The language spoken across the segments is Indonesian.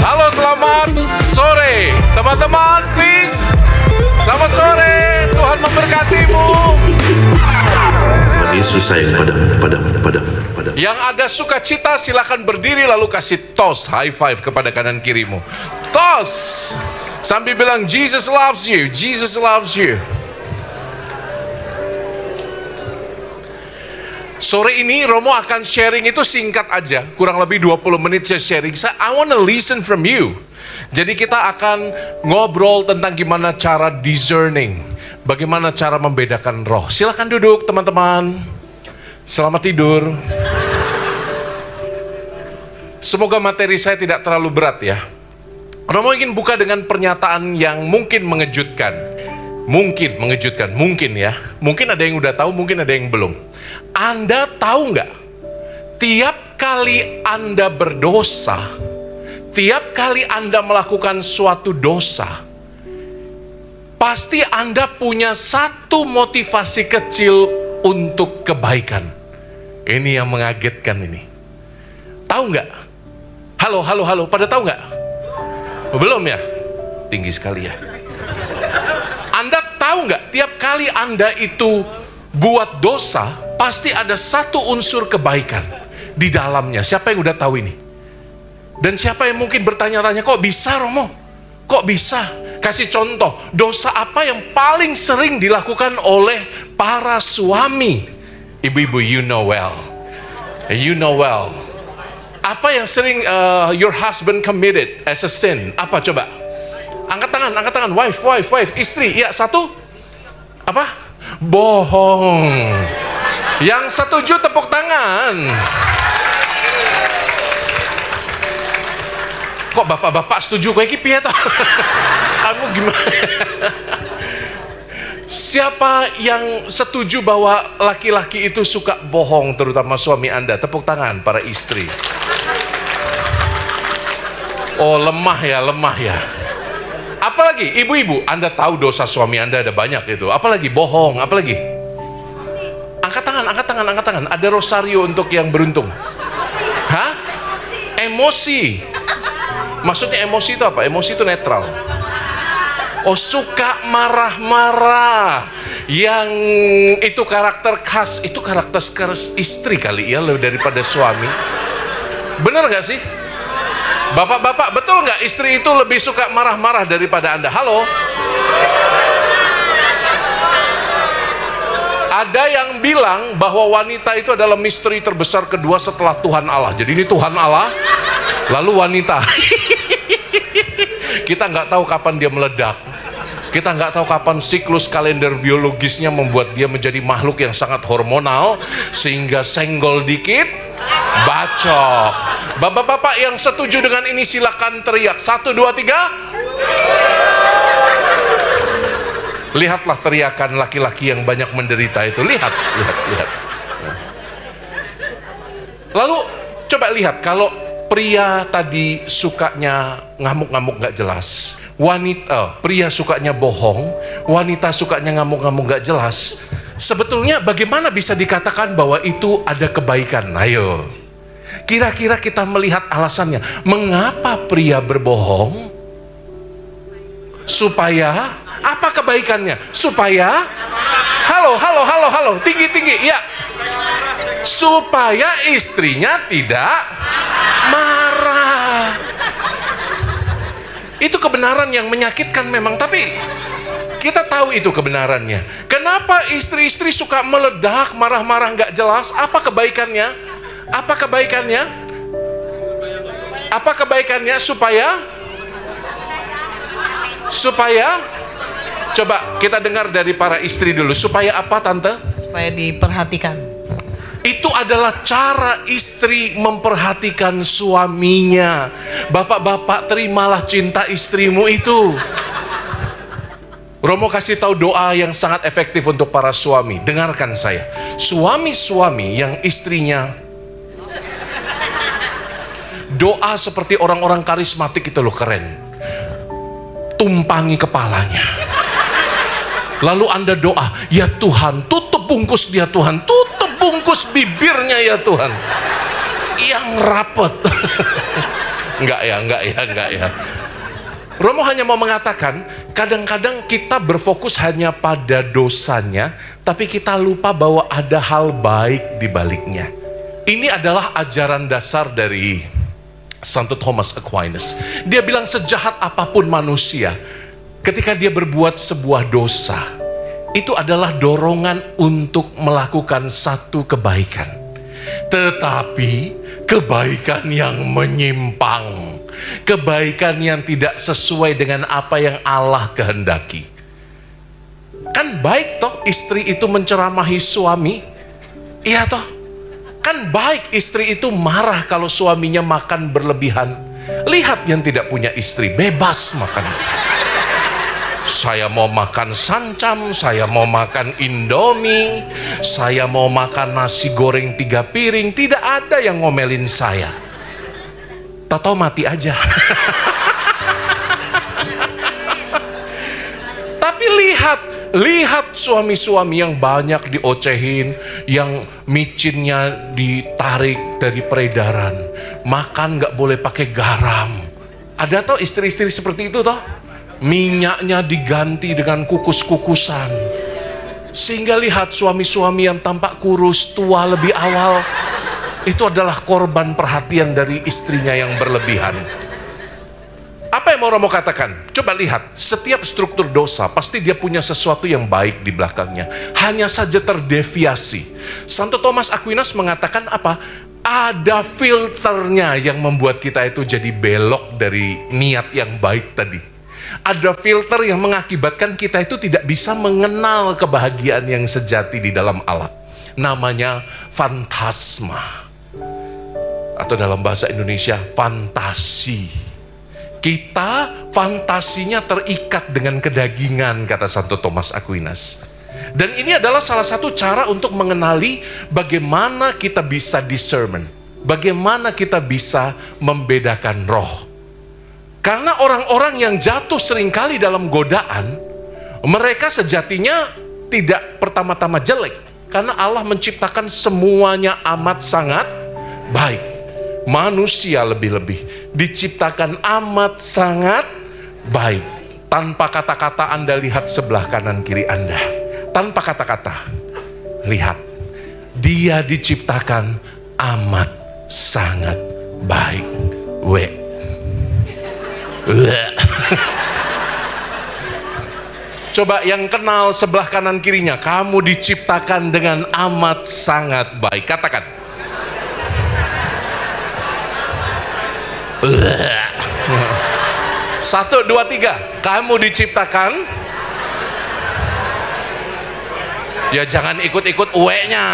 Halo, selamat sore teman-teman Peace. Selamat sore, Tuhan memberkatimu. Yesus sayang padamu. Yang ada sukacita silakan berdiri lalu kasih tos, high five kepada kanan kirimu. Tos sambil bilang Jesus loves you, Jesus loves you. Sore ini Romo akan sharing itu singkat aja, kurang lebih 20 menit saya sharing. I want to listen from you. Jadi kita akan ngobrol tentang gimana cara discerning, bagaimana cara membedakan roh. Silakan duduk teman-teman. Selamat tidur. Semoga materi saya tidak terlalu berat ya. Romo ingin buka dengan pernyataan yang mungkin mengejutkan. Mungkin ya. Mungkin ada yang udah tahu, mungkin ada yang belum. Anda tahu nggak? Tiap kali Anda berdosa, tiap kali Anda melakukan suatu dosa, pasti Anda punya satu motivasi kecil untuk kebaikan. Ini yang mengagetkan ini. Tahu nggak? Halo, pada tahu nggak? Belum ya? Tinggi sekali ya. Anda tahu nggak? Tiap kali Anda itu buat dosa, pasti ada satu unsur kebaikan di dalamnya. Siapa yang udah tahu ini? Dan siapa yang mungkin bertanya-tanya, kok bisa Romo? Kok bisa? Kasih contoh, dosa apa yang paling sering dilakukan oleh para suami? Ibu-ibu, you know well. You know well. Apa yang sering your husband committed as a sin? Apa coba? Angkat tangan. Wife, istri. Ya, satu. Apa? Bohong. Yang setuju tepuk tangan. Kok bapak-bapak setuju kayak gitu ya? Kamu gimana? Siapa yang setuju bahwa laki-laki itu suka bohong, terutama suami Anda? Tepuk tangan para istri. Oh, lemah ya. Apalagi ibu-ibu, Anda tahu dosa suami Anda ada banyak itu. Apalagi bohong, apalagi? Angkat tangan. Ada rosario untuk yang beruntung. Hah? Emosi. Maksudnya emosi itu apa? Emosi itu netral. Oh, suka marah-marah. Yang itu karakter khas, itu karakter istri kali ya, lebih daripada suami. Bener gak sih? Bapak-bapak, betul nggak istri itu lebih suka marah-marah daripada Anda? Halo? Ada yang bilang bahwa wanita itu adalah misteri terbesar kedua setelah Tuhan Allah. Jadi ini Tuhan Allah, lalu wanita. Kita nggak tahu kapan dia meledak. Kita nggak tahu kapan siklus kalender biologisnya membuat dia menjadi makhluk yang sangat hormonal, sehingga senggol dikit, bacok. Bapak-bapak yang setuju dengan ini silakan teriak. 1, 2, 3. Lihatlah teriakan laki-laki yang banyak menderita itu. Lihat. Lalu coba lihat, kalau pria tadi sukanya ngamuk-ngamuk gak jelas, pria sukanya bohong, wanita sukanya ngamuk-ngamuk gak jelas. Sebetulnya bagaimana bisa dikatakan bahwa itu ada kebaikan? Ayo, kira-kira kita melihat alasannya. Mengapa pria berbohong? Supaya apa kebaikannya? Supaya halo, tinggi ya. Supaya istrinya tidak marah. Itu kebenaran yang menyakitkan memang, tapi kita tahu itu kebenarannya. Kenapa istri-istri suka meledak, marah-marah nggak jelas? Apa kebaikannya? Supaya coba kita dengar dari para istri dulu. Supaya apa, Tante? Supaya diperhatikan. Itu adalah cara istri memperhatikan suaminya. Bapak-bapak, terimalah cinta istrimu itu. Romo kasih tahu doa yang sangat efektif untuk para suami. Dengarkan saya. Suami-suami yang istrinya doa seperti orang-orang karismatik itu loh, keren. Tumpangi kepalanya. Lalu Anda doa, ya Tuhan, tutup bungkus dia Tuhan, tutup bungkus bibirnya ya Tuhan. yang rapet. Enggak ya. Romo hanya mau mengatakan, kadang-kadang kita berfokus hanya pada dosanya, tapi kita lupa bahwa ada hal baik di baliknya. Ini adalah ajaran dasar dari Santo Thomas Aquinas. Dia bilang sejahat apapun manusia, ketika dia berbuat sebuah dosa, itu adalah dorongan untuk melakukan satu kebaikan. Tetapi kebaikan yang menyimpang, kebaikan yang tidak sesuai dengan apa yang Allah kehendaki. Kan baik toh istri itu menceramahi suami? Iya toh? Kan baik istri itu marah kalau suaminya makan berlebihan. Lihat yang tidak punya istri, bebas makan. Saya mau makan sancam, saya mau makan indomie, saya mau makan nasi goreng 3 piring, tidak ada yang ngomelin saya. Tahu mati aja. Tapi lihat suami-suami yang banyak diocehin, yang micinnya ditarik dari peredaran, makan gak boleh pakai garam. Ada toh istri-istri seperti itu toh? Minyaknya diganti dengan kukus-kukusan, sehingga lihat suami-suami yang tampak kurus, tua lebih awal, itu adalah korban perhatian dari istrinya yang berlebihan. Apa yang mau Romo katakan? Coba lihat, setiap struktur dosa pasti dia punya sesuatu yang baik di belakangnya, hanya saja terdeviasi. Santo Thomas Aquinas mengatakan apa? Ada filternya yang membuat kita itu jadi belok dari niat yang baik tadi. Ada filter yang mengakibatkan kita itu tidak bisa mengenal kebahagiaan yang sejati di dalam Allah. Namanya fantasma. Atau dalam bahasa Indonesia, fantasi. Kita fantasinya terikat dengan kedagingan, kata Santo Thomas Aquinas. Dan ini adalah salah satu cara untuk mengenali bagaimana kita bisa discernment. Bagaimana kita bisa membedakan roh. Karena orang-orang yang jatuh seringkali dalam godaan, mereka sejatinya tidak pertama-tama jelek. Karena Allah menciptakan semuanya amat sangat baik. Manusia lebih-lebih diciptakan amat sangat baik. Tanpa kata-kata Anda lihat sebelah kanan kiri Anda. Tanpa kata-kata, lihat. Dia diciptakan amat sangat baik. Coba yang kenal sebelah kanan kirinya, kamu diciptakan dengan amat sangat baik. Katakan. 1, 2, 3. Kamu diciptakan. Ya jangan ikut-ikut uwe-nya.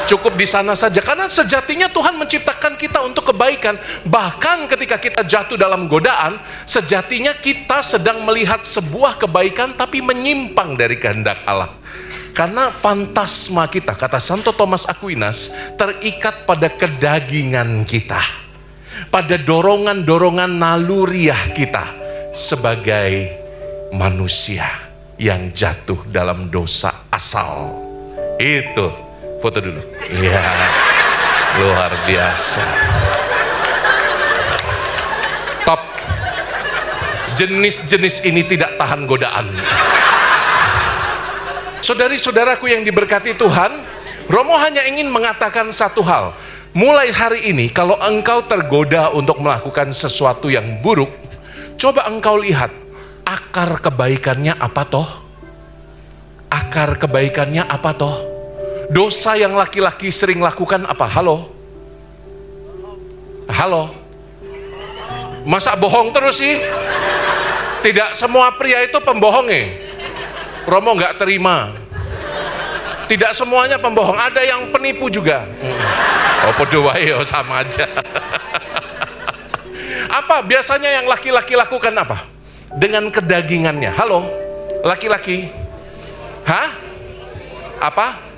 Cukup di sana saja, karena sejatinya Tuhan menciptakan kita untuk kebaikan. Bahkan ketika kita jatuh dalam godaan, sejatinya kita sedang melihat sebuah kebaikan tapi menyimpang dari kehendak Allah. Karena fantasma kita, kata Santo Thomas Aquinas, terikat pada kedagingan kita, pada dorongan-dorongan naluriah kita sebagai manusia yang jatuh dalam dosa asal. Itu. Foto dulu. Iya, luar biasa. Top. Jenis-jenis ini tidak tahan godaan. Saudari-saudaraku yang diberkati Tuhan, Romo hanya ingin mengatakan satu hal. Mulai hari ini, kalau engkau tergoda untuk melakukan sesuatu yang buruk, coba engkau lihat akar kebaikannya apa toh? Akar kebaikannya apa toh? Dosa yang laki-laki sering lakukan apa? Halo? Masa bohong terus sih? Tidak semua pria itu pembohong ya? Romo nggak terima. Tidak semuanya pembohong, ada yang penipu juga. Oh podo wae sama aja. Apa biasanya yang laki-laki lakukan apa? Dengan kedagingannya. Halo? Laki-laki? Hah? Apa?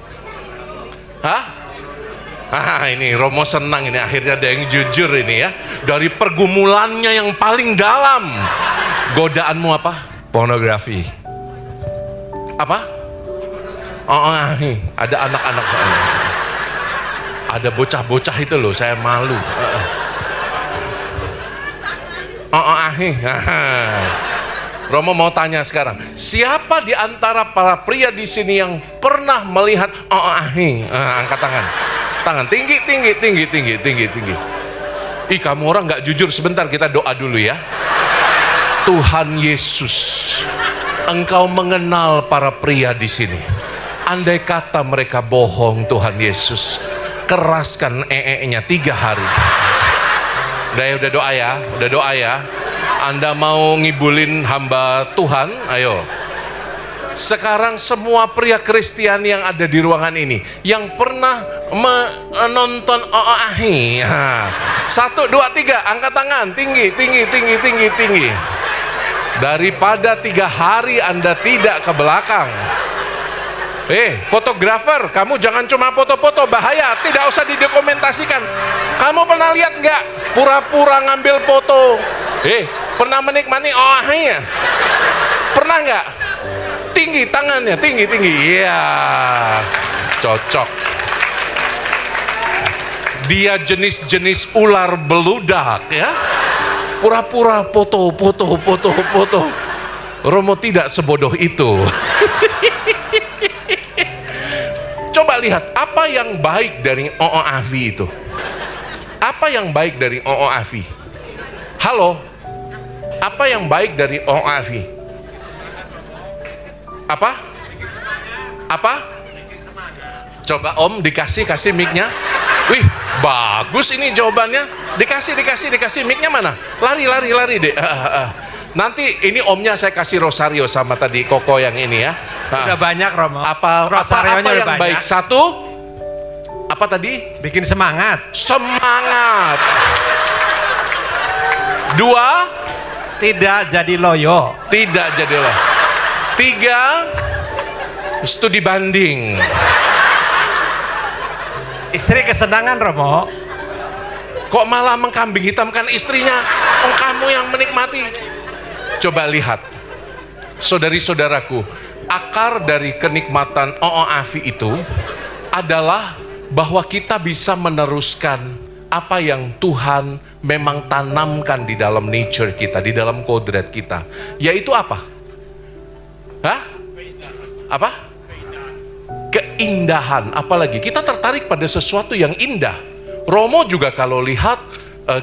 Ini Romo senang ini, akhirnya ada yang jujur ini ya. Dari pergumulannya yang paling dalam, godaanmu apa? Pornografi. Apa? Ada anak-anak soalnya. Ada bocah-bocah itu loh, saya malu. Romo mau tanya sekarang, siapa di antara para pria di sini yang pernah melihat angkat tangan. Tangan tinggi. Ih, kamu orang nggak jujur, sebentar kita doa dulu ya. Tuhan Yesus, Engkau mengenal para pria di sini. Andai kata mereka bohong, Tuhan Yesus, keraskan nya 3 hari. Udah doa ya. Anda mau ngibulin hamba Tuhan? Ayo. Sekarang semua pria Kristiani yang ada di ruangan ini, yang pernah menonton 1, 2, 3, angkat tangan, tinggi. Daripada 3 hari Anda tidak ke belakang. Fotografer, kamu jangan cuma foto-foto, bahaya, tidak usah didokumentasikan. Kamu pernah lihat nggak pura-pura ngambil foto? Pernah menikmati ya? Pernah nggak? Tinggi tangannya, tinggi. Iya, cocok. Dia jenis-jenis ular beludak ya. Pura-pura foto. Romo tidak sebodoh itu. Coba lihat apa yang baik dari Afi itu. Apa yang baik dari Afi? Halo? Apa yang baik dari Afi? Apa? Coba Om kasih mic-nya. Wih, bagus ini jawabannya. Dikasih mic-nya mana? Lari deh. Nanti ini Omnya saya kasih rosario sama tadi Koko yang ini ya. Udah banyak Romo. Apa yang banyak. baik? 1, apa tadi? Bikin semangat. 2, tidak jadi loyo. 3, studi banding. Istri kesenangan Romo. Kok malah mengkambing hitamkan istrinya? Kamu yang menikmati. Coba lihat, saudari-saudaraku, akar dari kenikmatan Afi itu adalah bahwa kita bisa meneruskan apa yang Tuhan memang tanamkan di dalam nature kita, di dalam kodrat kita. Yaitu apa? Apa? Keindahan. Apalagi kita tertarik pada sesuatu yang indah. Romo juga kalau lihat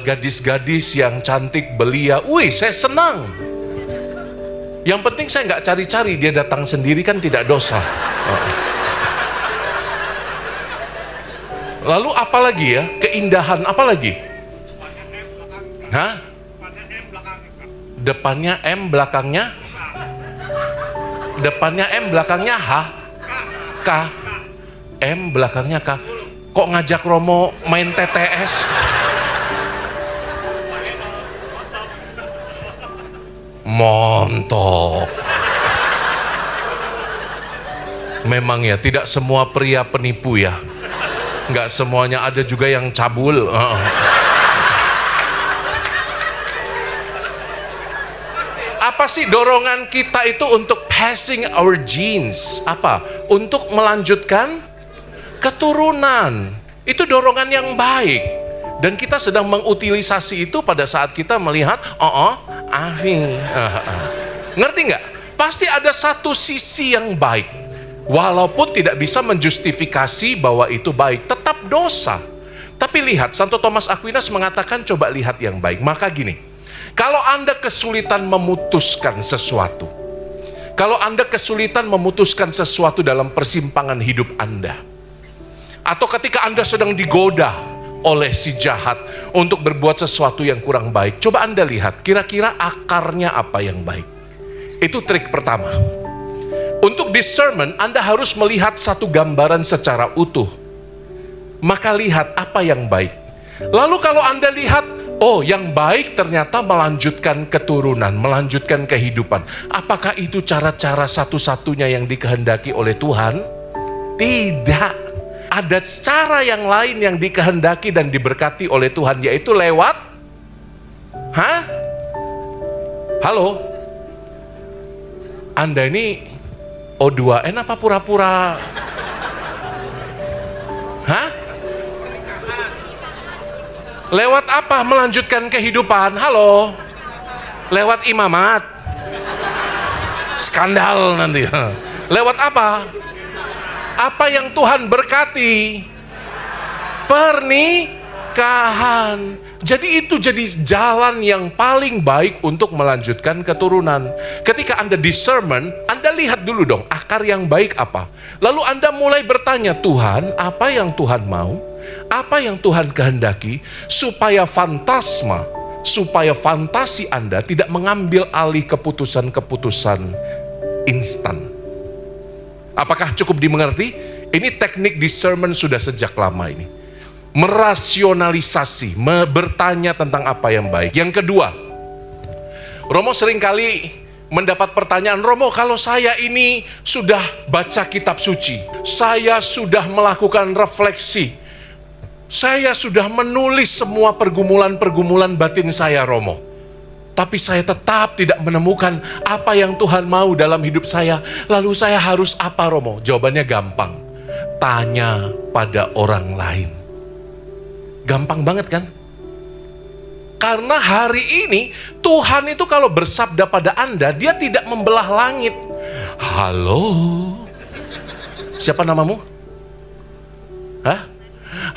gadis-gadis yang cantik belia, saya senang. Yang penting saya nggak cari-cari, dia datang sendiri kan tidak dosa. Lalu apalagi ya? Keindahan apalagi? Depannya M, belakangnya? Depannya M, belakangnya H? K? M, belakangnya K? Kok ngajak Romo main TTS? Montok. Memang ya, tidak semua pria penipu ya. Nggak semuanya, ada juga yang cabul. Apa sih dorongan kita itu untuk passing our genes? Apa? Untuk melanjutkan keturunan. Itu dorongan yang baik. Dan kita sedang mengutilisasi itu pada saat kita melihat Afi. Ngerti nggak? Pasti ada satu sisi yang baik. Walaupun tidak bisa menjustifikasi bahwa itu baik, tetap dosa. Tapi lihat, Santo Thomas Aquinas mengatakan coba lihat yang baik. Maka gini, kalau Anda kesulitan memutuskan sesuatu, kalau Anda kesulitan memutuskan sesuatu dalam persimpangan hidup Anda, atau ketika Anda sedang digoda oleh si jahat untuk berbuat sesuatu yang kurang baik, coba Anda lihat kira-kira akarnya apa yang baik. Itu trik pertama. Untuk discernment, Anda harus melihat satu gambaran secara utuh. Maka lihat apa yang baik. Lalu kalau Anda lihat, yang baik ternyata melanjutkan keturunan, melanjutkan kehidupan. Apakah itu cara-cara satu-satunya yang dikehendaki oleh Tuhan? Tidak. Ada cara yang lain yang dikehendaki dan diberkati oleh Tuhan, yaitu lewat halo? Anda ini O2N apa pura-pura? Lewat apa melanjutkan kehidupan? Halo? Lewat imamat? Skandal nanti. Lewat apa? Apa yang Tuhan berkati? Pernikahan. Jadi itu jadi jalan yang paling baik untuk melanjutkan keturunan. Ketika Anda discernment, Anda lihat dulu dong akar yang baik apa. Lalu Anda mulai bertanya, Tuhan, apa yang Tuhan mau? Apa yang Tuhan kehendaki? Supaya fantasi Anda tidak mengambil alih keputusan-keputusan instan. Apakah cukup dimengerti? Ini teknik discernment sudah sejak lama ini. Merasionalisasi, bertanya tentang apa yang baik. Yang kedua, Romo seringkali mendapat pertanyaan, Romo, kalau saya ini sudah baca kitab suci, saya sudah melakukan refleksi, saya sudah menulis semua pergumulan-pergumulan batin saya, Romo, tapi saya tetap tidak menemukan apa yang Tuhan mau dalam hidup saya. Lalu saya harus apa, Romo? Jawabannya gampang. Tanya pada orang lain. Gampang banget kan? Karena hari ini Tuhan itu kalau bersabda pada Anda, Dia tidak membelah langit. Halo? Siapa namamu? Hah?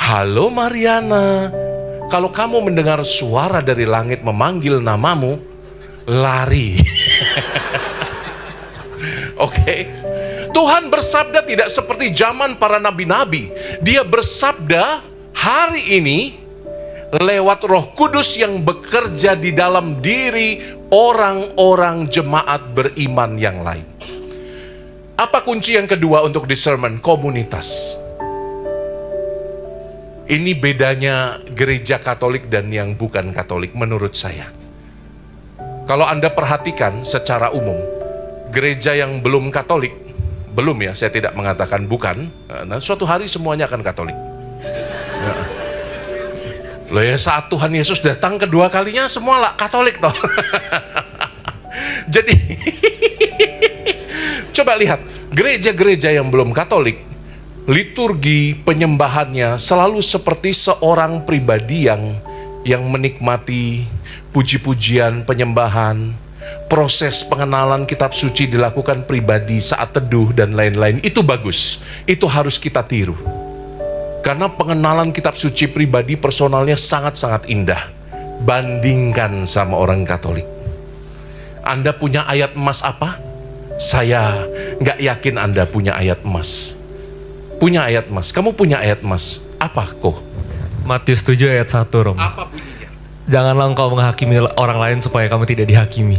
Halo Mariana. Kalau kamu mendengar suara dari langit memanggil namamu, lari. Oke. Tuhan bersabda tidak seperti zaman para nabi-nabi. Dia bersabda hari ini lewat Roh Kudus yang bekerja di dalam diri orang-orang jemaat beriman yang lain. Apa kunci yang kedua untuk discernment? Komunitas. Ini bedanya gereja Katolik dan yang bukan Katolik menurut saya. Kalau Anda perhatikan secara umum, gereja yang belum Katolik, belum ya, saya tidak mengatakan bukan, nah, suatu hari semuanya akan Katolik. Nah. Loh ya, saat Tuhan Yesus datang kedua kalinya semua lah Katolik toh. Jadi coba lihat, gereja-gereja yang belum Katolik, liturgi penyembahannya selalu seperti seorang pribadi yang menikmati puji-pujian penyembahan. Proses pengenalan kitab suci dilakukan pribadi saat teduh dan lain-lain. Itu bagus, itu harus kita tiru. Karena pengenalan kitab suci pribadi personalnya sangat-sangat indah. Bandingkan sama orang Katolik. Anda punya ayat emas apa? Saya nggak yakin Anda punya ayat emas. Punya ayat emas. Kamu punya ayat emas. Apa kok? Matius 7 ayat 1, Romo. Apa bunyinya? Janganlah engkau menghakimi orang lain supaya kamu tidak dihakimi.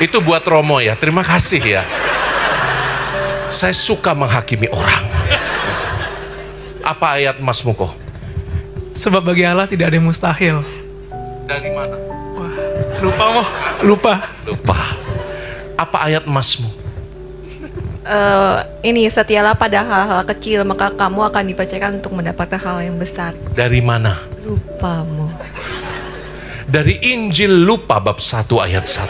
Itu buat Romo ya. Terima kasih ya. Saya suka menghakimi orang. Apa ayat emasmu kok? Sebab bagi Allah tidak ada yang mustahil. Dari mana? Wah, lupa. Apa ayat emasmu? Ini setialah pada hal-hal kecil, maka kamu akan dipercayakan untuk mendapatkan hal yang besar. Dari mana? Lupamu. Dari Injil Luka bab 1 ayat 1.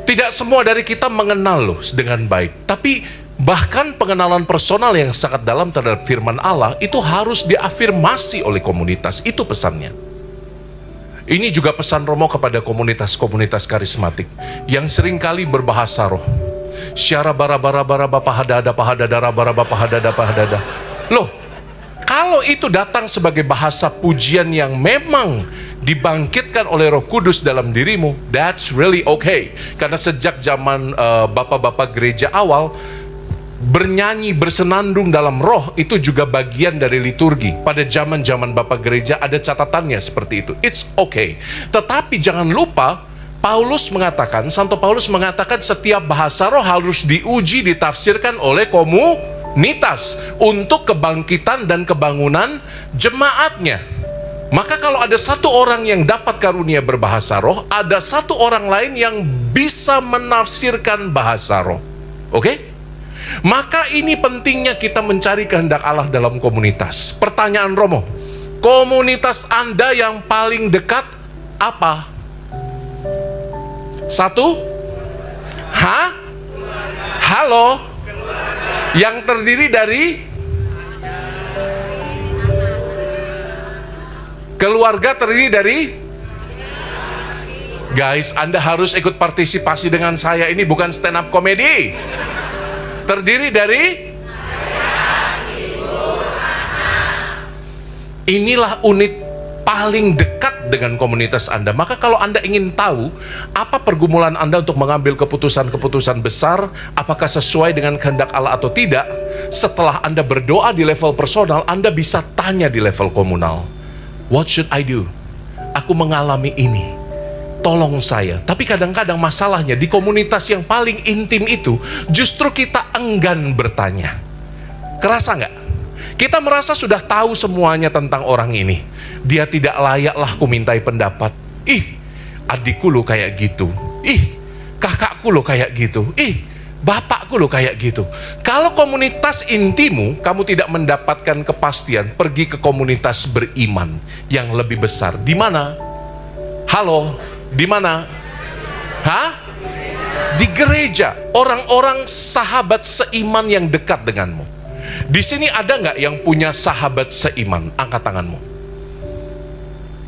Tidak semua dari kita mengenal loh dengan baik. Tapi bahkan pengenalan personal yang sangat dalam terhadap firman Allah itu harus diafirmasi oleh komunitas. Itu pesannya. Ini juga pesan Romo kepada komunitas-komunitas karismatik yang seringkali berbahasa roh. Syara bara pahadada. Loh, kalau itu datang sebagai bahasa pujian yang memang dibangkitkan oleh Roh Kudus dalam dirimu, that's really okay. Karena sejak zaman bapak-bapak gereja awal, bernyanyi, bersenandung dalam roh itu juga bagian dari liturgi. Pada zaman-zaman bapak gereja ada catatannya seperti itu. It's okay. Tetapi jangan lupa, Santo Paulus mengatakan setiap bahasa roh harus diuji, ditafsirkan oleh komunitas untuk kebangkitan dan kebangunan jemaatnya. Maka kalau ada satu orang yang dapat karunia berbahasa roh, ada satu orang lain yang bisa menafsirkan bahasa roh. Oke? Maka ini pentingnya kita mencari kehendak Allah dalam komunitas. Pertanyaan Romo, komunitas Anda yang paling dekat apa? Satu? Halo? Yang terdiri dari Keluarga terdiri dari, guys, Anda harus ikut partisipasi dengan saya. Ini bukan stand up comedy. Terdiri dari, inilah unit paling dekat dengan komunitas Anda. Maka kalau Anda ingin tahu apa pergumulan Anda untuk mengambil keputusan-keputusan besar, apakah sesuai dengan kehendak Allah atau tidak, setelah Anda berdoa di level personal, Anda bisa tanya di level komunal. What should I do? Aku mengalami ini, tolong saya. Tapi kadang-kadang masalahnya di komunitas yang paling intim itu, justru kita enggan bertanya. Kerasa nggak? Kita merasa sudah tahu semuanya tentang orang ini. Dia tidak layaklah ku mintai pendapat. Ih, adikku lo kayak gitu. Ih, kakakku lo kayak gitu. Ih, bapakku lo kayak gitu. Kalau komunitas intimu, kamu tidak mendapatkan kepastian, pergi ke komunitas beriman yang lebih besar. Di mana? Halo, di mana? Hah? Di gereja. Orang-orang sahabat seiman yang dekat denganmu. Di sini ada nggak yang punya sahabat seiman? Angkat tanganmu.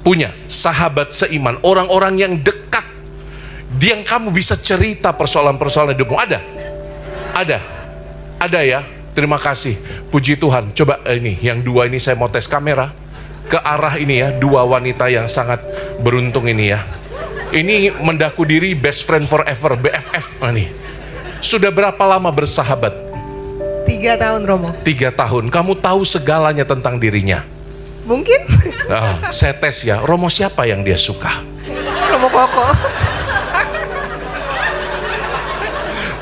Punya sahabat seiman, orang-orang yang dekat, yang kamu bisa cerita persoalan-persoalan hidupmu. Ada? Ada ya? Terima kasih, puji Tuhan. Coba ini, yang dua ini saya mau tes kamera ke arah ini ya, dua wanita yang sangat beruntung ini ya. Ini mendaku diri best friend forever, BFF. Nah, nih. Sudah berapa lama bersahabat? 3 tahun, Romo. 3 tahun. Kamu tahu segalanya tentang dirinya. Mungkin. Saya tes ya. Romo siapa yang dia suka? Romo Koko.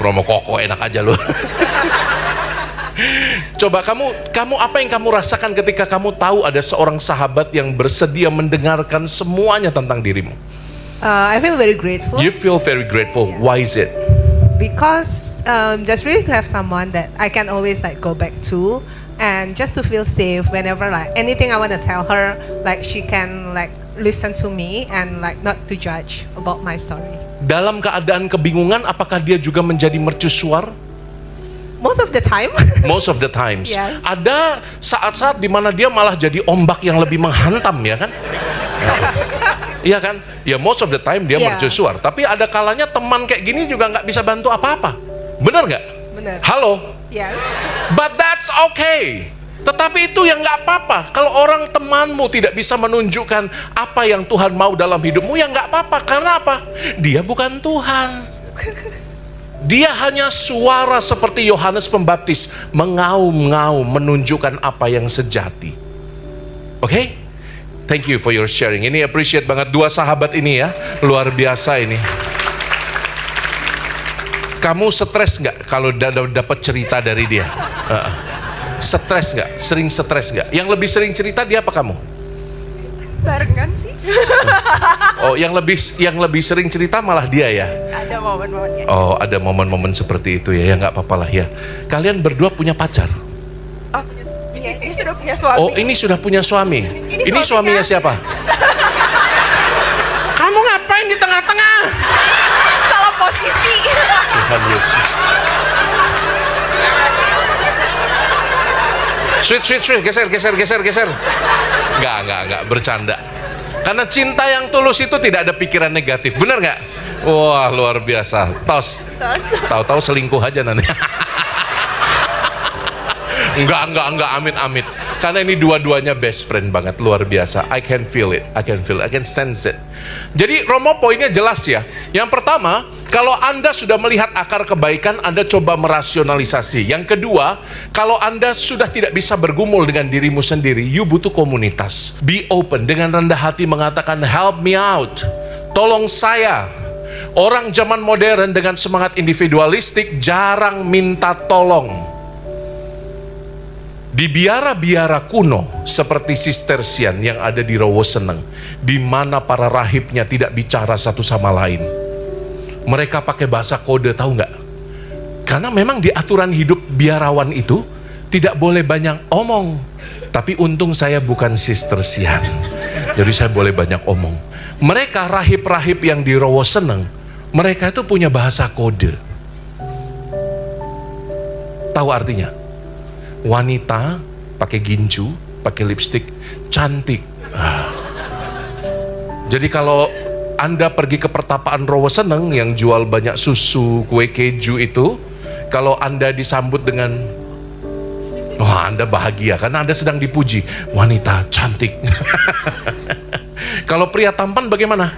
Romo Koko enak aja loh. Coba kamu apa yang kamu rasakan ketika kamu tahu ada seorang sahabat yang bersedia mendengarkan semuanya tentang dirimu? I feel very grateful. You feel very grateful. Yeah. Why is it? Because just really to have someone that I can always like go back to, and just to feel safe whenever like anything I want to tell her, like she can like listen to me and like not to judge about my story. Dalam keadaan kebingungan, apakah dia juga menjadi mercusuar? Most of the time. Most of the times. Yes. Ada saat-saat di mana dia malah jadi ombak yang lebih menghantam, ya kan? Iya kan? Ya most of the time dia Yeah. mercusuar. Tapi ada kalanya teman kayak gini juga nggak bisa bantu apa-apa. Bener nggak? Bener. Halo? Yes. But that's okay. Tetapi itu yang nggak apa-apa. Kalau orang temanmu tidak bisa menunjukkan apa yang Tuhan mau dalam hidupmu, ya nggak apa-apa. Karena apa? Dia bukan Tuhan. Dia hanya suara seperti Yohanes Pembaptis, mengaum-ngaum, menunjukkan apa yang sejati. Oke? Thank you for your sharing. Ini appreciate banget dua sahabat ini ya, luar biasa ini. Kamu stres nggak kalau dapat cerita dari dia? Stres nggak? Sering stres nggak? Yang lebih sering cerita dia apa kamu? Barengan sih. Oh, yang lebih sering cerita malah dia ya? Ada momen-momennya. Oh, ada momen-momen seperti itu ya, ya nggak apa-apa lah ya. Kalian berdua punya pacar? Oh, iya, dia sudah punya suami. Oh, ini sudah punya suami. Ini suaminya siapa? Kamu ngapain di tengah-tengah? Salah posisi. Tuhan Yesus. Sweet, geser. Enggak, bercanda. Karena cinta yang tulus itu tidak ada pikiran negatif, benar nggak? Wah, luar biasa. Tos. Tahu-tahu selingkuh aja nanti. Enggak, amit. Karena ini dua-duanya best friend banget, luar biasa. I can feel it, I can sense it. Jadi Romo poinnya jelas ya. Yang pertama, kalau Anda sudah melihat akar kebaikan, Anda coba merasionalisasi. Yang kedua, kalau Anda sudah tidak bisa bergumul dengan dirimu sendiri, you butuh komunitas. Be open, dengan rendah hati mengatakan, help me out, tolong saya. Orang zaman modern dengan semangat individualistik jarang minta tolong. Di biara-biara kuno seperti Sistersian yang ada di Rowoseneng, di mana para rahibnya tidak bicara satu sama lain. Mereka pakai bahasa kode, tahu nggak? Karena memang di aturan hidup biarawan itu tidak boleh banyak omong. Tapi untung saya bukan Sistersian, jadi saya boleh banyak omong. Mereka rahib-rahib yang di Rowoseneng, mereka itu punya bahasa kode. Tahu artinya? Wanita pakai ginju, pakai lipstik, cantik. Jadi kalau Anda pergi ke pertapaan Rowo Seneng yang jual banyak susu, kue keju itu, kalau Anda disambut dengan, wah, Anda bahagia karena Anda sedang dipuji, wanita cantik. Kalau pria tampan bagaimana?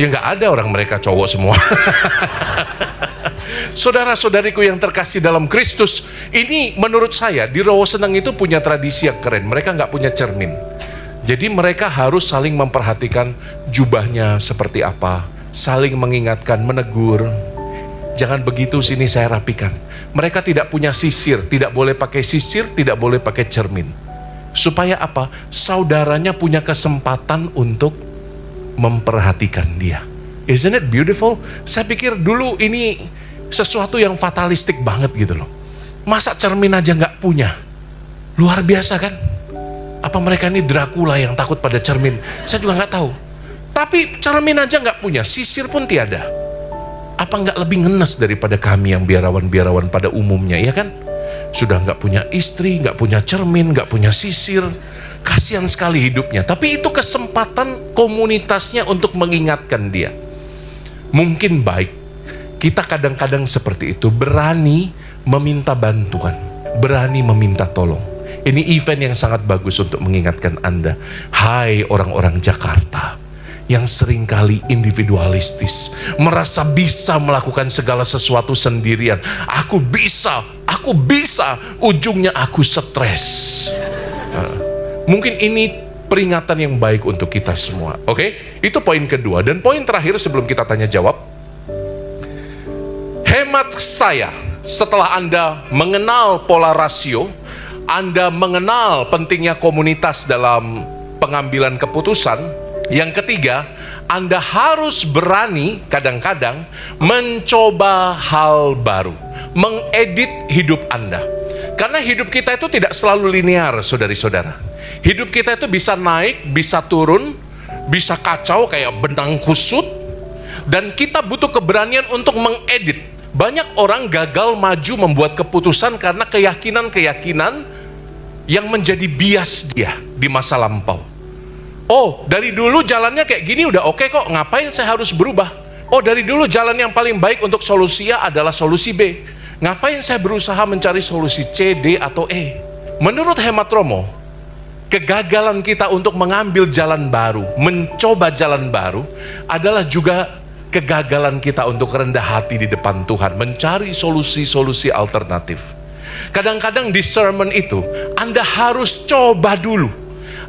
Ya nggak ada, orang mereka cowok semua. Saudara-saudariku yang terkasih dalam Kristus, ini menurut saya di Rowo Seneng itu punya tradisi yang keren. Mereka nggak punya cermin. Jadi mereka harus saling memperhatikan jubahnya seperti apa, saling mengingatkan, menegur. Jangan begitu, sini saya rapikan. Mereka tidak punya sisir, tidak boleh pakai sisir, tidak boleh pakai cermin. Supaya apa? Saudaranya punya kesempatan untuk memperhatikan dia. Isn't it beautiful? Saya pikir dulu ini sesuatu yang fatalistik banget gitu loh. Masa cermin aja nggak punya? Luar biasa kan? Apa mereka ini Dracula yang takut pada cermin? Saya juga nggak tahu. Tapi cermin aja nggak punya, sisir pun tiada. Apa nggak lebih ngenes daripada kami yang biarawan-biarawan pada umumnya, ya kan? Sudah nggak punya istri, nggak punya cermin, nggak punya sisir. Kasihan sekali hidupnya. Tapi itu kesempatan komunitasnya untuk mengingatkan dia. Mungkin baik kita kadang-kadang seperti itu, berani meminta bantuan, berani meminta tolong. Ini event yang sangat bagus untuk mengingatkan Anda. Hai orang-orang Jakarta yang seringkali individualistis, merasa bisa melakukan segala sesuatu sendirian. Aku bisa, ujungnya aku stres. Mungkin ini peringatan yang baik untuk kita semua. Oke? Itu poin kedua. Dan poin terakhir sebelum kita tanya jawab. Hemat saya, setelah Anda mengenal pola rasio, Anda mengenal pentingnya komunitas dalam pengambilan keputusan. Yang ketiga, Anda harus berani kadang-kadang mencoba hal baru, mengedit hidup Anda. Karena hidup kita itu tidak selalu linear, saudari-saudara. Hidup kita itu bisa naik, bisa turun, bisa kacau kayak benang kusut. Dan kita butuh keberanian untuk mengedit. Banyak orang gagal maju membuat keputusan karena keyakinan-keyakinan yang menjadi bias dia di masa lampau. Oh, dari dulu jalannya kayak gini udah oke kok, ngapain saya harus berubah? Oh, dari dulu jalan yang paling baik untuk solusi A adalah solusi B. Ngapain saya berusaha mencari solusi C, D, atau E? Menurut hemat Romo, kegagalan kita untuk mengambil jalan baru, mencoba jalan baru, adalah juga kegagalan kita untuk rendah hati di depan Tuhan, mencari solusi-solusi alternatif. Kadang-kadang di sermon itu, Anda harus coba dulu.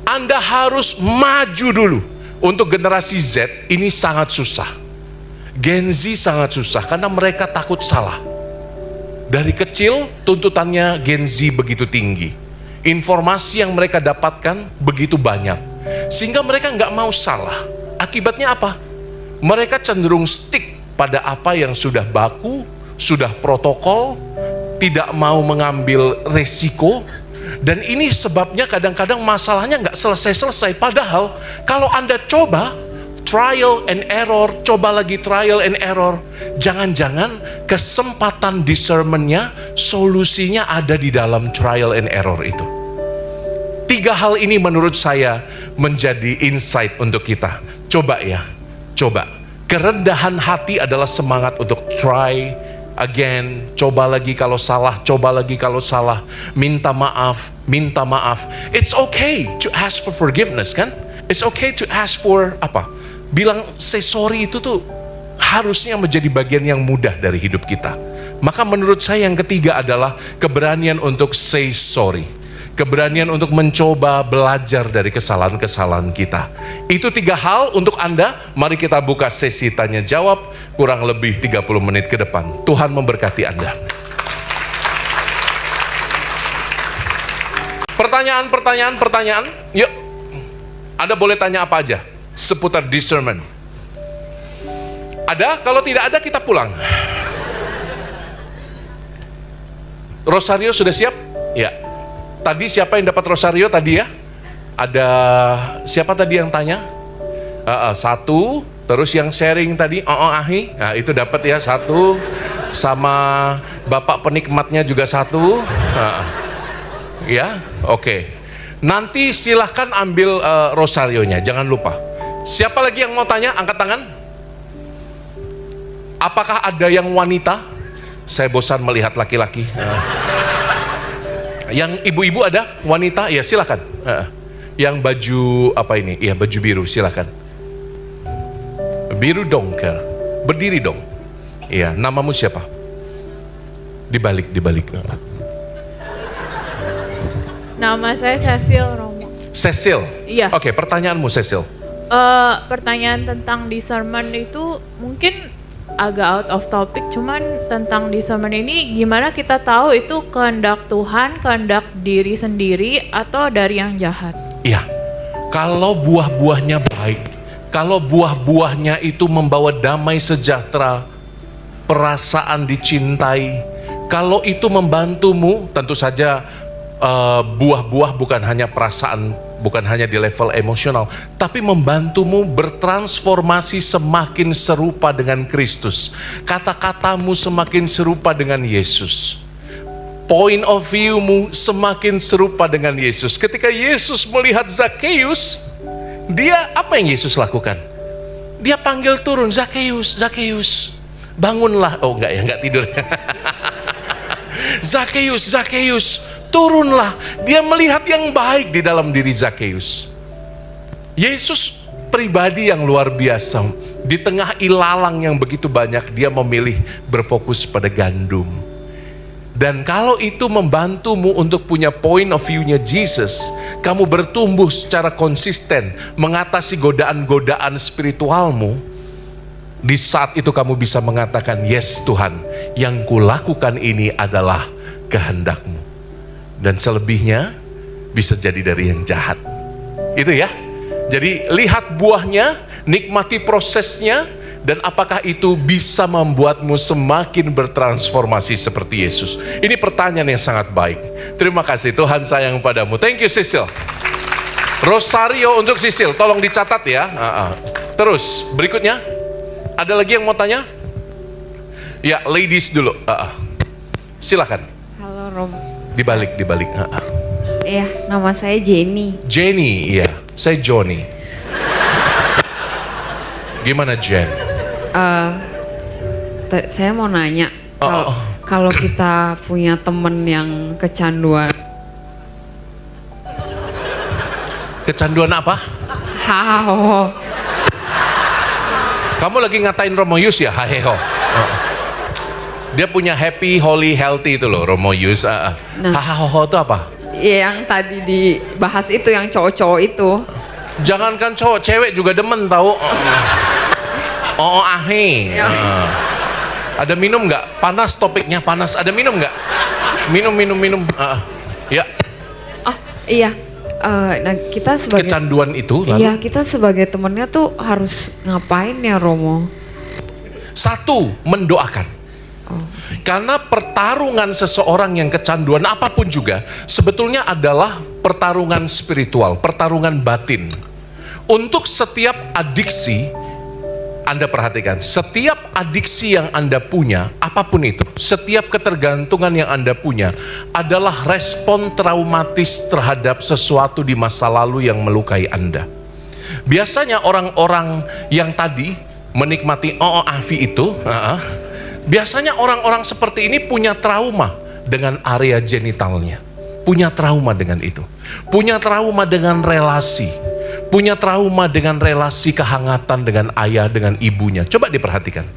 Anda harus maju dulu. Untuk generasi Z, ini sangat susah. Gen Z sangat susah, karena mereka takut salah. Dari kecil, tuntutannya Gen Z begitu tinggi. Informasi yang mereka dapatkan begitu banyak. Sehingga mereka nggak mau salah. Akibatnya apa? Mereka cenderung stick pada apa yang sudah baku, sudah protokol, tidak mau mengambil resiko. Dan ini sebabnya kadang-kadang masalahnya nggak selesai-selesai. Padahal kalau Anda coba trial and error, coba lagi trial and error, jangan-jangan kesempatan discernmentnya, solusinya ada di dalam trial and error itu. 3 hal ini menurut saya menjadi insight untuk kita. Coba ya, coba. Kerendahan hati adalah semangat untuk try again, coba lagi kalau salah, coba lagi kalau salah, minta maaf, minta maaf. It's okay to ask for forgiveness, kan? It's okay to ask for apa? Bilang say sorry itu tuh harusnya menjadi bagian yang mudah dari hidup kita. Maka menurut saya yang ketiga adalah keberanian untuk say sorry. Keberanian untuk mencoba belajar dari kesalahan-kesalahan kita. Itu 3 hal untuk Anda. Mari kita buka sesi tanya jawab kurang lebih 30 menit ke depan. Tuhan memberkati Anda. Pertanyaan. Yuk, Anda boleh tanya apa aja seputar discernment. Ada? Kalau tidak ada kita pulang. Rosario sudah siap? Ya. Tadi siapa yang dapat rosario tadi ya? Ada siapa tadi yang tanya? 1, terus yang sharing tadi, Ahi, nah itu dapat ya 1, sama bapak penikmatnya juga 1, ya, oke. Nanti silahkan ambil rosarionya, jangan lupa. Siapa lagi yang mau tanya? Angkat tangan. Apakah ada yang wanita? Saya bosan melihat laki-laki. Yang ibu-ibu ada? Wanita? Ya silakan. Yang baju apa ini? Iya, baju biru, silakan. Biru dong, berdiri dong. Iya, namamu siapa? Dibalik. Nama saya Cecil Romo. Cecil. Iya. Oke, pertanyaanmu Cecil. Pertanyaan tentang discernment itu mungkin agak out of topic, cuman tentang discernment ini gimana kita tahu itu kehendak Tuhan, kehendak diri sendiri, atau dari yang jahat? Iya, kalau buah-buahnya baik, kalau buah-buahnya itu membawa damai sejahtera, perasaan dicintai, kalau itu membantumu, tentu saja buah-buah bukan hanya perasaan, bukan hanya di level emosional, tapi membantumu bertransformasi semakin serupa dengan Kristus. Kata-katamu semakin serupa dengan Yesus. Point of view-mu semakin serupa dengan Yesus. Ketika Yesus melihat Zakheus, dia apa yang Yesus lakukan? Dia panggil turun, Zakheus, Zakheus, bangunlah. Oh enggak ya, enggak tidur. Zakheus, Zakheus, turunlah. Dia melihat yang baik di dalam diri Zakheus. Yesus pribadi yang luar biasa. Di tengah ilalang yang begitu banyak, dia memilih berfokus pada gandum. Dan kalau itu membantumu untuk punya point of view-nya Jesus, kamu bertumbuh secara konsisten mengatasi godaan-godaan spiritualmu. Di saat itu kamu bisa mengatakan, yes Tuhan, yang kulakukan ini adalah kehendak-Mu. Dan selebihnya bisa jadi dari yang jahat. Itu ya. Jadi lihat buahnya, nikmati prosesnya, dan apakah itu bisa membuatmu semakin bertransformasi seperti Yesus. Ini pertanyaan yang sangat baik. Terima kasih, Tuhan sayang padamu. Thank you Cecil. Rosario untuk Cecil, tolong dicatat ya. Terus berikutnya, ada lagi yang mau tanya? Ya, ladies dulu. Silakan. Halo Rom. Dibalik. Iya, nama saya Jenny. Jenny, iya. Saya Johnny. Gimana Jen? Saya mau nanya, kalau kita punya temen yang kecanduan. Kecanduan apa? Hahaha. Kamu lagi ngatain Romo Yus ya? Haheho. Dia punya happy, holy, healthy itu loh, Romo Yus. Hahaho itu apa? Yang tadi dibahas itu, yang cowok-cowok itu. Jangankan cowok, cewek juga demen tahu. Ahe. Ada minum nggak? Panas topiknya, panas. Ada minum nggak? Minum. Ya. Oh iya. Nah kita sebagai kecanduan itu lalu? Iya, kita sebagai temennya tuh harus ngapain ya Romo? Satu, mendoakan. Karena pertarungan seseorang yang kecanduan apapun juga sebetulnya adalah pertarungan spiritual, pertarungan batin. Untuk setiap adiksi, Anda perhatikan, setiap adiksi yang Anda punya, apapun itu, setiap ketergantungan yang Anda punya adalah respon traumatis terhadap sesuatu di masa lalu yang melukai Anda. Biasanya orang-orang yang tadi menikmati afi itu, biasanya orang-orang seperti ini punya trauma dengan area genitalnya. Punya trauma dengan itu. Punya trauma dengan relasi. Punya trauma dengan relasi kehangatan dengan ayah, dengan ibunya. Coba diperhatikan.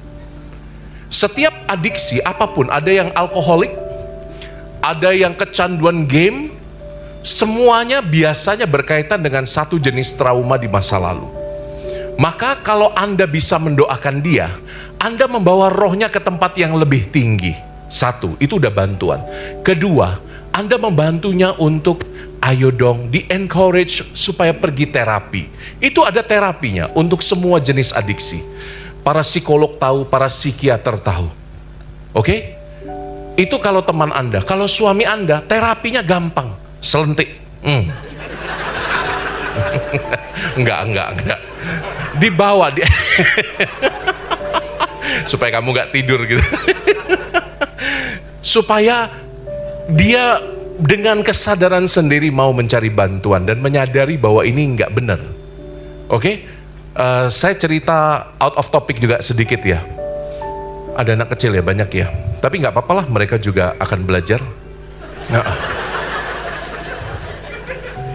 Setiap adiksi apapun, ada yang alkoholik, ada yang kecanduan game, semuanya biasanya berkaitan dengan satu jenis trauma di masa lalu. Maka kalau Anda bisa mendoakan dia, Anda membawa rohnya ke tempat yang lebih tinggi. Satu, itu udah bantuan. Kedua, Anda membantunya untuk ayo dong di-encourage supaya pergi terapi. Itu ada terapinya untuk semua jenis adiksi. Para psikolog tahu, para psikiater tahu. Oke? Itu kalau teman Anda. Kalau suami Anda, terapinya gampang. Selentik. Enggak. Dibawa dia. Supaya kamu gak tidur gitu. Supaya dia dengan kesadaran sendiri mau mencari bantuan dan menyadari bahwa ini nggak benar. Oke? Saya cerita out of topic juga sedikit ya. Ada anak kecil ya, banyak ya. Tapi nggak apa-apa lah, mereka juga akan belajar.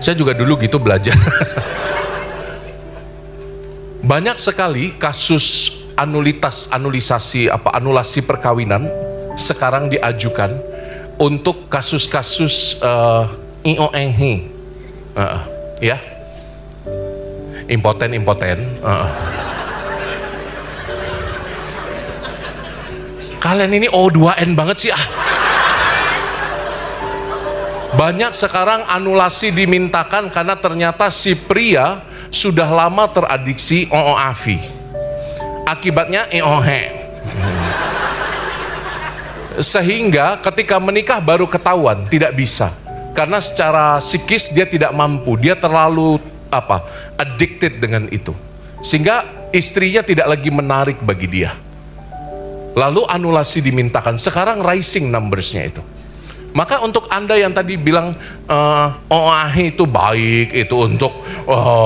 Saya juga dulu gitu belajar. Banyak sekali kasus anulasi perkawinan sekarang diajukan untuk kasus-kasus IONG, ya, impoten. Kalian ini O2N banget sih ah. Banyak sekarang anulasi dimintakan karena ternyata si pria sudah lama teradiksi OOAVI. Akibatnya EOHE. Sehingga ketika menikah baru ketahuan tidak bisa. Karena secara psikis dia tidak mampu, dia terlalu addicted dengan itu. Sehingga istrinya tidak lagi menarik bagi dia. Lalu anulasi dimintakan. Sekarang rising numbersnya itu. Maka untuk Anda yang tadi bilang OAH itu baik, itu untuk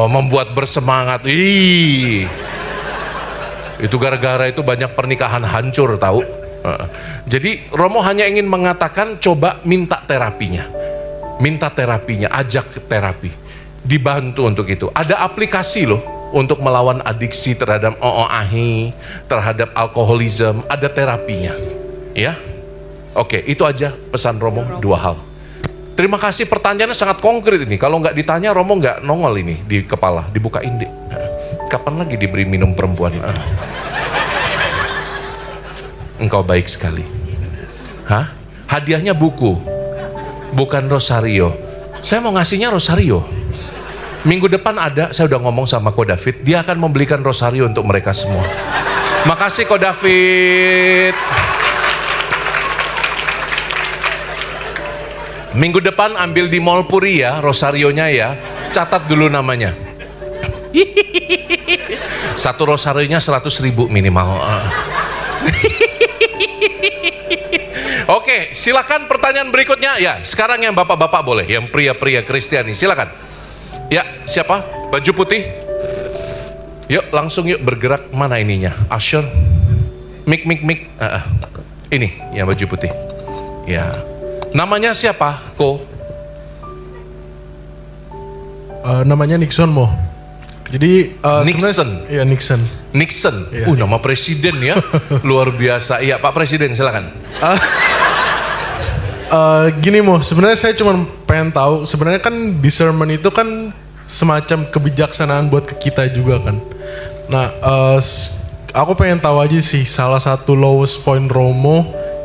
membuat bersemangat. Itu gara-gara itu banyak pernikahan hancur tahu. Jadi Romo hanya ingin mengatakan coba minta terapinya. Ajak terapi. Dibantu untuk itu. Ada aplikasi loh untuk melawan adiksi terhadap OOAH, terhadap alkoholisme, ada terapinya. Ya. Oke, itu aja pesan Romo, 2 hal. Terima kasih, pertanyaannya sangat konkret ini. Kalau nggak ditanya, Romo nggak nongol ini di kepala, dibukain deh. Kapan lagi diberi minum perempuan? Engkau baik sekali. Hah? Hadiahnya buku, bukan rosario. Saya mau ngasihnya rosario. Minggu depan ada, saya udah ngomong sama Ko David, dia akan membelikan rosario untuk mereka semua. Makasih Ko David. Minggu depan ambil di Mall Puri ya, rosarionya ya. Catat dulu namanya. Satu rosarionya 100.000 minimal. Oke, silakan pertanyaan berikutnya. Ya, sekarang yang bapak-bapak boleh, yang pria-pria Kristiani, silakan. Ya, siapa? Baju putih. Yuk, langsung yuk bergerak. Mana ininya? Usher. Mik. Ini, yang baju putih. Ya. Namanya siapa, Ko? Namanya Nixon Mo. Jadi Nixon. Iya, Nixon. Nixon. Ya. Nama presiden ya. Luar biasa. Iya, Pak Presiden, silakan. Gini Mo, sebenarnya saya cuma pengen tahu, sebenarnya kan discernment itu kan semacam kebijaksanaan buat ke kita juga kan. Nah, aku pengen tahu aja sih salah satu lowest point Romo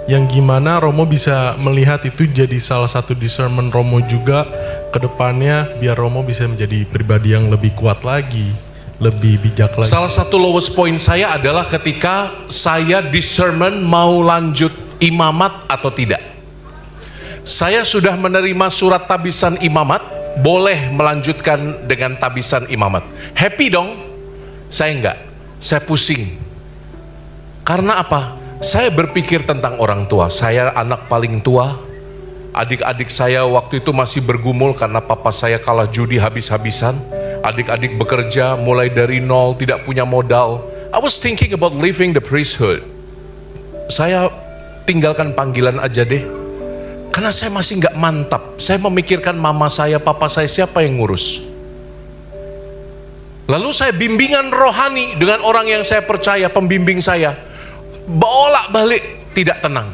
yang gimana Romo bisa melihat itu jadi salah satu discernment Romo juga ke depannya biar Romo bisa menjadi pribadi yang lebih kuat lagi, lebih bijak lagi. Salah satu lowest point saya adalah ketika saya discernment mau lanjut imamat atau tidak. Saya sudah menerima surat tabisan imamat, boleh melanjutkan dengan tabisan imamat. Happy dong? Saya enggak, saya pusing. Karena apa? Saya berpikir tentang orang tua. Saya anak paling tua. Adik-adik saya waktu itu masih bergumul karena papa saya kalah judi habis-habisan. Adik-adik bekerja mulai dari nol, tidak punya modal. I was thinking about leaving the priesthood. Saya tinggalkan panggilan aja deh. Karena saya masih nggak mantap. Saya memikirkan mama saya, papa saya, siapa yang ngurus. Lalu saya bimbingan rohani dengan orang yang saya percaya, pembimbing saya. Bolak-balik tidak tenang.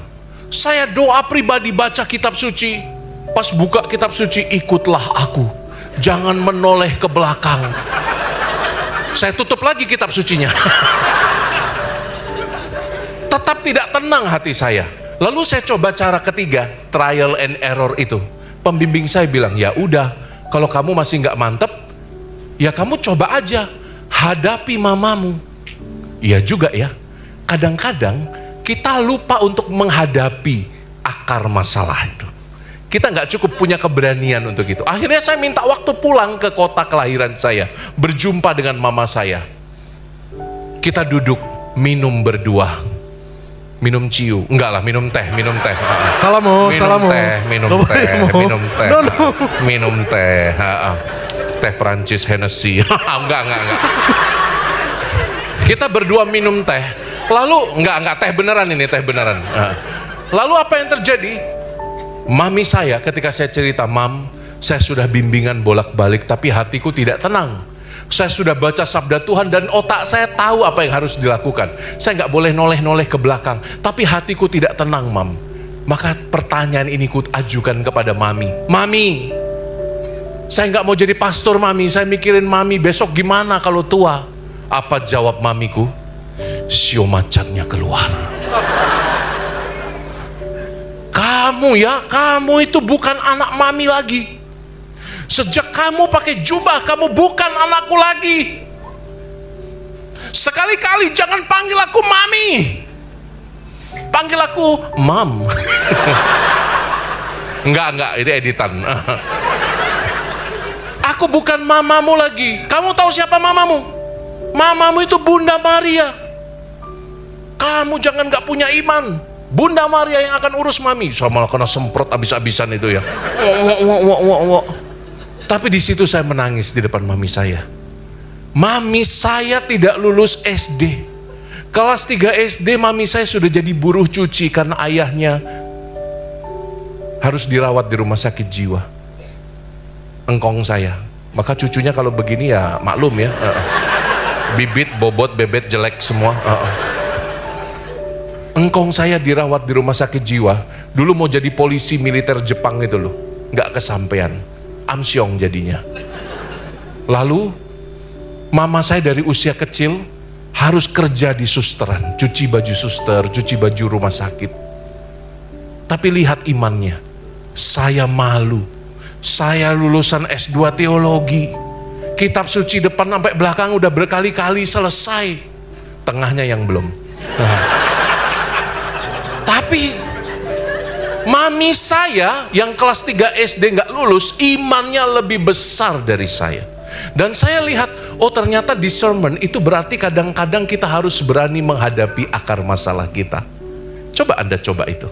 Saya doa pribadi baca kitab suci. Pas buka kitab suci, ikutlah aku. Jangan menoleh ke belakang. Saya tutup lagi kitab sucinya. Tetap tidak tenang hati saya. Lalu saya coba cara ketiga, trial and error itu. Pembimbing saya bilang, ya udah, kalau kamu masih nggak mantep, ya kamu coba aja hadapi mamamu. Iya juga ya. Kadang-kadang kita lupa untuk menghadapi akar masalah itu. Kita nggak cukup punya keberanian untuk itu. Akhirnya saya minta waktu pulang ke kota kelahiran saya, berjumpa dengan mama saya. Kita duduk minum berdua. Minum ciu, enggak lah, minum teh. Salah Mo. Minum teh. Teh Prancis Hennessy. Enggak. Kita berdua minum teh. Lalu enggak teh beneran ini, teh beneran. Lalu apa yang terjadi? Mami saya ketika saya cerita, "Mam, saya sudah bimbingan bolak-balik tapi hatiku tidak tenang. Saya sudah baca sabda Tuhan dan otak saya tahu apa yang harus dilakukan. Saya nggak boleh noleh-noleh ke belakang, tapi hatiku tidak tenang, Mam." Maka pertanyaan ini ku ajukan kepada Mami. "Mami, saya nggak mau jadi pastor, Mami. Saya mikirin Mami besok gimana kalau tua." Apa jawab Mamiku? "Sio macannya keluar." Kamu itu bukan anak Mami lagi. Sejak kamu pakai jubah, kamu bukan anakku lagi. Sekali-kali jangan panggil aku Mami. Panggil aku Mam. Enggak, ini editan. Aku bukan mamamu lagi. Kamu tahu siapa mamamu? Mamamu itu Bunda Maria. Kamu jangan gak punya iman. Bunda Maria yang akan urus Mami. Saya malah kena semprot abis-abisan itu ya. Tapi di situ saya menangis di depan Mami saya. Mami saya tidak lulus SD. Kelas 3 SD Mami saya sudah jadi buruh cuci karena ayahnya harus dirawat di rumah sakit jiwa. Engkong saya. Maka cucunya kalau begini ya maklum ya. Bibit, bobot, bebet, jelek semua. Engkong saya dirawat di rumah sakit jiwa. Dulu mau jadi polisi militer Jepang itu loh. Nggak kesampean. Amsyong jadinya. Lalu mama saya dari usia kecil harus kerja di susteran, cuci baju suster, cuci baju rumah sakit. Tapi lihat imannya. Saya malu. Saya lulusan S2 teologi. Kitab suci depan sampai belakang udah berkali-kali selesai. Tengahnya yang belum. Tapi mami saya yang kelas 3 SD nggak lulus, imannya lebih besar dari saya. Dan saya lihat, oh ternyata discernment itu berarti kadang-kadang kita harus berani menghadapi akar masalah kita. Coba Anda coba itu.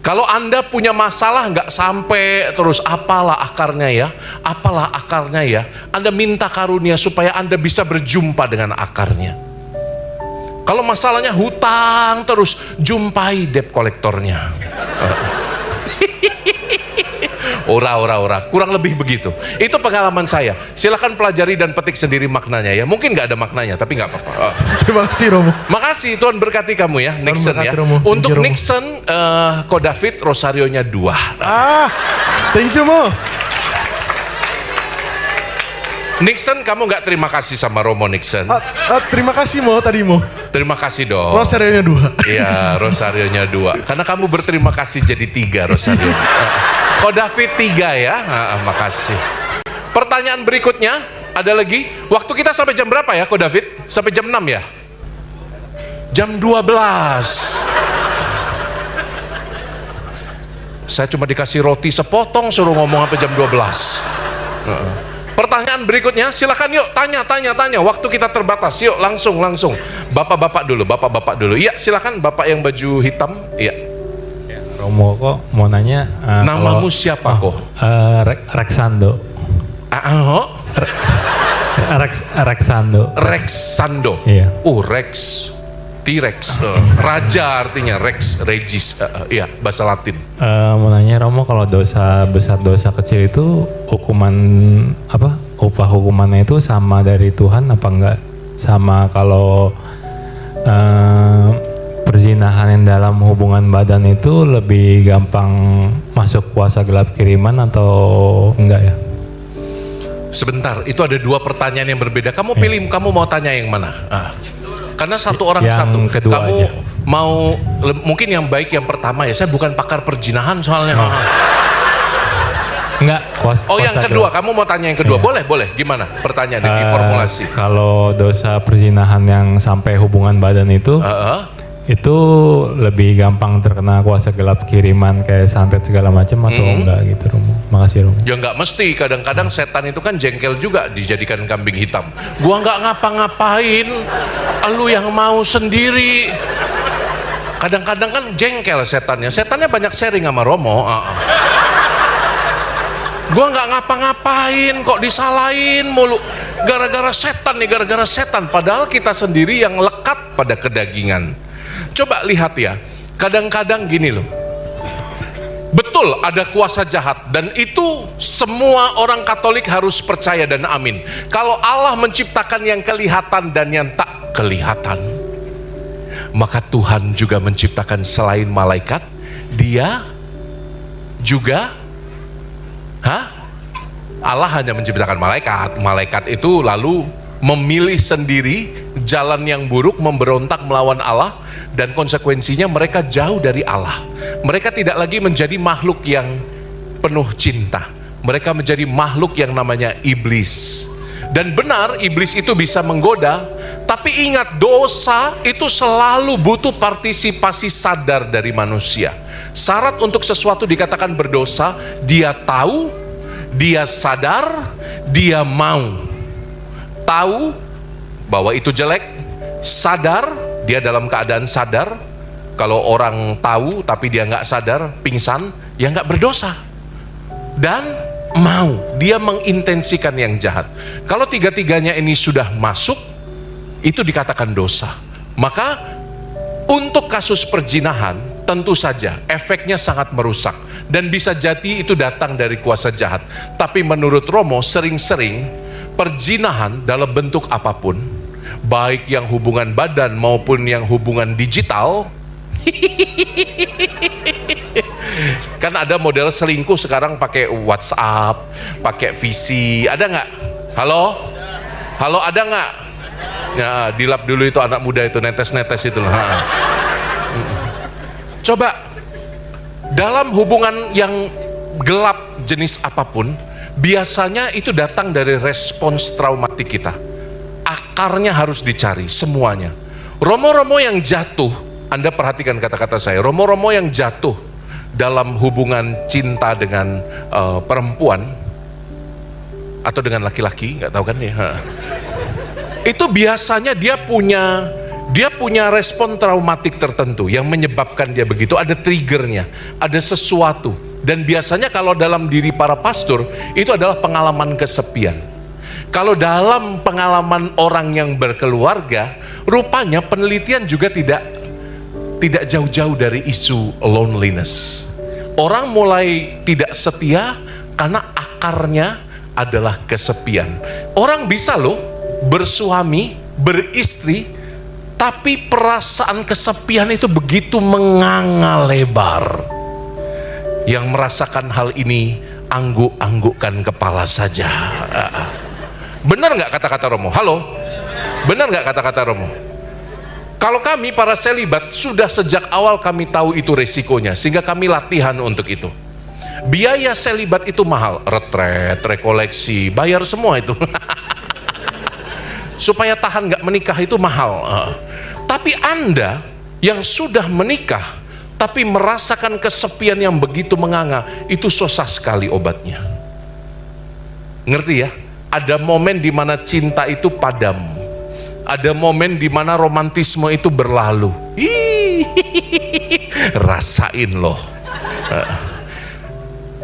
Kalau Anda punya masalah nggak sampai terus apalah akarnya ya, Anda minta karunia supaya Anda bisa berjumpa dengan akarnya. Kalau masalahnya hutang terus, jumpai debt kolektornya. Ora, kurang lebih begitu. Itu pengalaman saya. Silakan pelajari dan petik sendiri maknanya ya. Mungkin nggak ada maknanya, tapi nggak apa-apa. Terima kasih Romo. Makasih, Tuhan berkati kamu ya, Nixon ya. Romo. Untuk Romo. Nixon, Ko David Rosarionya 2. Thank you Mo. Nixon, kamu nggak terima kasih sama Romo Nixon? Terima kasih Mo tadi Mo. Terima kasih dong. Rosarionya 2. Iya, Rosarionya 2. Karena kamu berterima kasih jadi 3 Rosario. Ko David 3 ya. Makasih. Pertanyaan berikutnya ada lagi. Waktu kita sampai jam berapa ya Ko David? Sampai jam 6 ya? Jam 12. Saya cuma dikasih roti sepotong suruh ngomong sampai jam 12. Pertanyaan berikutnya, silakan yuk tanya. Waktu kita terbatas, yuk langsung. Bapak-bapak dulu. Iya, silakan Bapak yang baju hitam. Iya. Romo kok mau nanya. Namamu siapa kok? Rexando. Rexando. Iya. Rex. T-Rex. Raja artinya Rex Regis. Iya, bahasa Latin. Mau nanya Romo, kalau dosa besar dosa kecil itu hukuman apa? Upah hukumannya itu sama dari Tuhan apa enggak? Sama kalau perzinahan yang dalam hubungan badan itu lebih gampang masuk kuasa gelap kiriman atau enggak ya? Sebentar, itu ada 2 pertanyaan yang berbeda. Kamu pilih, kamu mau tanya yang mana? Karena satu orang yang satu. kedua Kamu aja. mau mungkin yang baik yang pertama ya. Saya bukan pakar perzinahan soalnya. Enggak, yang kedua. Kamu mau tanya yang kedua? Boleh. Gimana? Pertanyaan diformulasi. Kalau dosa perzinahan yang sampai hubungan badan itu lebih gampang terkena kuasa gelap kiriman kayak santet segala macam atau enggak gitu Romo? Makasih Romo. Ya nggak mesti, kadang-kadang setan itu kan jengkel juga dijadikan kambing hitam. Gua nggak ngapa-ngapain, lu yang mau sendiri. Kadang-kadang kan jengkel setannya banyak sharing sama Romo. Gua nggak ngapa-ngapain kok disalahin mulu. Gara-gara setan nih, gara-gara setan. Padahal kita sendiri yang lekat pada kedagingan. Coba lihat ya, kadang-kadang gini loh. Betul ada kuasa jahat dan itu semua orang Katolik harus percaya dan amin. Kalau Allah menciptakan yang kelihatan dan yang tak kelihatan, maka Tuhan juga menciptakan selain malaikat, Dia juga Allah hanya menciptakan malaikat. Malaikat itu lalu memilih sendiri jalan yang buruk, memberontak melawan Allah, dan konsekuensinya mereka jauh dari Allah. Mereka tidak lagi menjadi makhluk yang penuh cinta. Mereka menjadi makhluk yang namanya iblis. Dan benar, iblis itu bisa menggoda, tapi ingat, dosa itu selalu butuh partisipasi sadar dari manusia. Syarat untuk sesuatu dikatakan berdosa, dia tahu, dia sadar, dia mau. Tahu bahwa itu jelek, sadar, dia dalam keadaan sadar. Kalau orang tahu tapi dia nggak sadar, pingsan, ya nggak berdosa. Dan mau, dia mengintensikan yang jahat. Kalau tiga-tiganya ini sudah masuk, itu dikatakan dosa. Maka untuk kasus perzinahan, tentu saja efeknya sangat merusak dan bisa jadi itu datang dari kuasa jahat. Tapi menurut Romo, sering-sering perzinahan dalam bentuk apapun, baik yang hubungan badan maupun yang hubungan digital, kan ada model selingkuh sekarang pakai WhatsApp, pakai VC, ada nggak? Halo, halo, ada nggak? Ya, dilap dulu itu anak muda itu, netes-netes itu loh. Coba dalam hubungan yang gelap jenis apapun, biasanya itu datang dari respons traumatik kita. Akarnya harus dicari semuanya. Romo-romo yang jatuh, Anda perhatikan kata-kata saya, romo-romo yang jatuh dalam hubungan cinta dengan perempuan atau dengan laki-laki, nggak tahu kan ya, itu biasanya dia punya respon traumatik tertentu yang menyebabkan dia begitu. Ada triggernya, ada sesuatu. Dan biasanya kalau dalam diri para pastor itu adalah pengalaman kesepian. Kalau dalam pengalaman orang yang berkeluarga, rupanya penelitian juga tidak jauh-jauh dari isu loneliness. Orang mulai tidak setia karena akarnya adalah kesepian. Orang bisa loh bersuami, beristri, tapi perasaan kesepian itu begitu menganga lebar. Yang merasakan hal ini angguk-anggukkan kepala saja. Benar nggak kata-kata Romo? Halo? Benar nggak kata-kata Romo? Kalau kami para selibat sudah sejak awal kami tahu itu resikonya, sehingga kami latihan untuk itu. Biaya selibat itu mahal, retret, rekoleksi, bayar semua itu. Supaya tahan nggak menikah itu mahal. Tapi Anda yang sudah menikah tapi merasakan kesepian yang begitu menganga, itu susah sekali obatnya. Ngerti ya? Ada momen di mana cinta itu padam. Ada momen di mana romantisme itu berlalu. Rasain loh.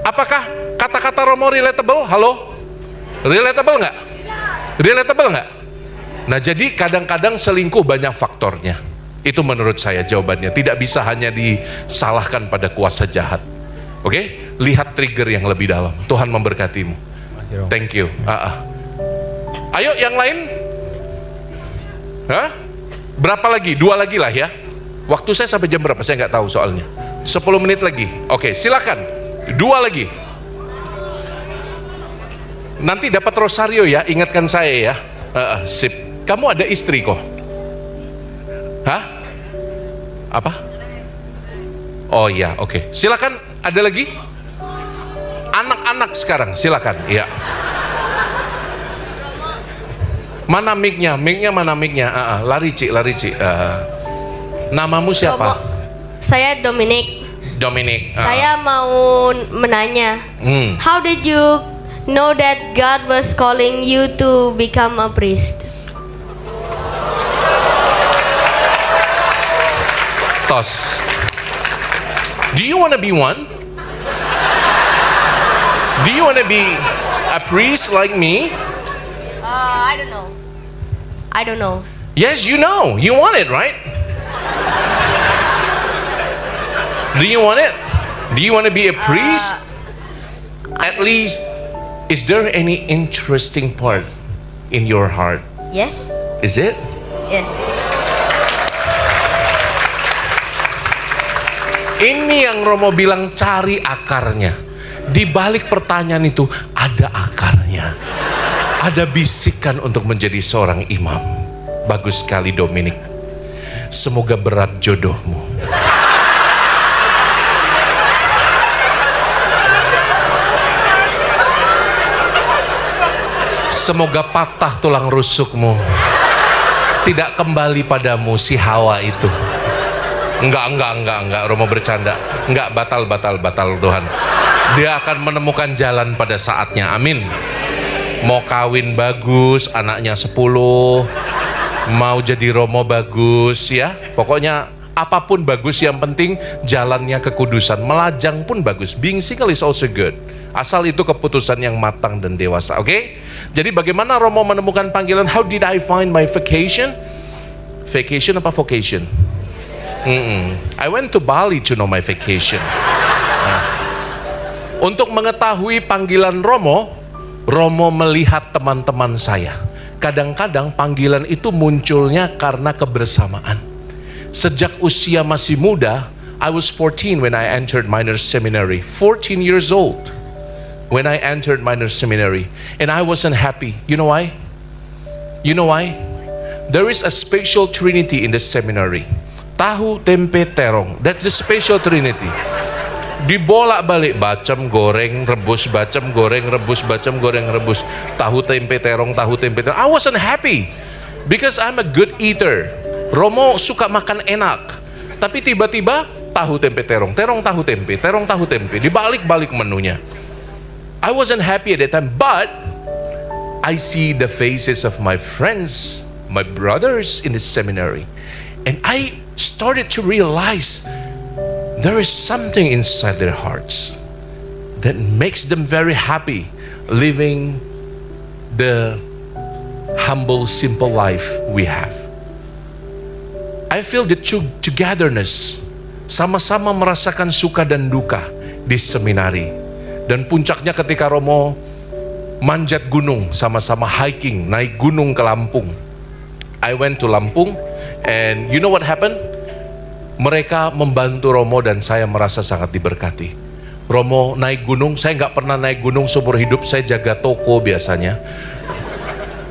Apakah kata-kata Romo relatable? Halo? Relatable nggak? Relatable nggak? Nah, jadi kadang-kadang selingkuh banyak faktornya. Itu menurut saya jawabannya. Tidak bisa hanya disalahkan pada kuasa jahat. Oke? Lihat trigger yang lebih dalam. Tuhan memberkatimu. Thank you. Ayo yang lain. Berapa lagi? 2 lagi lah ya. Waktu saya sampai jam berapa? Saya nggak tahu soalnya. 10 menit lagi. Oke, silakan. 2 lagi. Nanti dapat rosario ya. Ingatkan saya ya. Sip. Kamu ada istri kok? Apa? Oh iya, oke. Silakan. Ada lagi? Anak-anak sekarang, silakan. Ya. Mana mic-nya? Mic-nya mana mic-nya? Lari Ci. Namamu siapa? Saya Dominic. Dominic. Saya mau menanya. How did you know that God was calling you to become a priest? Tos. Do you want to be one? Do you want to be a priest like me? I don't know. I don't know. Yes, you know. You want it, right? Do you want it? Do you want to be a priest? At least, is there any interesting part in your heart? Yes. Is it? Yes. Ini yang Romo bilang, cari akarnya. Di balik pertanyaan itu ada akarnya. Ada bisikan untuk menjadi seorang imam. Bagus sekali Dominic. Semoga berat jodohmu. Semoga patah tulang rusukmu. Tidak kembali padamu si Hawa itu. Enggak, Romo bercanda. Enggak, batal Tuhan. Dia akan menemukan jalan pada saatnya, amin. Mau kawin bagus, anaknya 10. Mau jadi Romo bagus ya. Pokoknya apapun bagus, yang penting jalannya kekudusan. Melajang pun bagus. Being single is also good. Asal itu keputusan yang matang dan dewasa, oke? Jadi bagaimana Romo menemukan panggilan? How did I find my vocation? Vacation apa vocation? I went to Bali to know my vacation. Nah, untuk mengetahui panggilan Romo, Romo melihat teman-teman saya. Kadang-kadang panggilan itu munculnya karena kebersamaan. Sejak usia masih muda, I was 14 when I entered minor seminary. 14 years old when I entered minor seminary, and I wasn't happy. You know why? You know why? There is a special trinity in the seminary. Tahu, tempe, terong. That's the special trinity. Dibolak-balik, bacem, goreng, rebus, bacem, goreng, rebus, bacem, goreng, rebus. Tahu, tempe, terong, tahu, tempe, terong. I wasn't happy because I'm a good eater. Romo suka makan enak, tapi tiba-tiba tahu, tempe, terong, terong, tahu, tempe, terong, tahu, tempe. Dibalik-balik menunya. I wasn't happy at that time, but I see the faces of my friends, my brothers in the seminary, and I started to realize there is something inside their hearts that makes them very happy living the humble, simple life we have. I feel the togetherness, sama-sama merasakan suka dan duka di seminari. Dan puncaknya ketika Romo manjat gunung, sama-sama hiking, naik gunung ke Lampung. I went to Lampung, and you know what happened? Mereka membantu Romo dan saya merasa sangat diberkati. Romo naik gunung, saya nggak pernah naik gunung seumur hidup, saya jaga toko biasanya.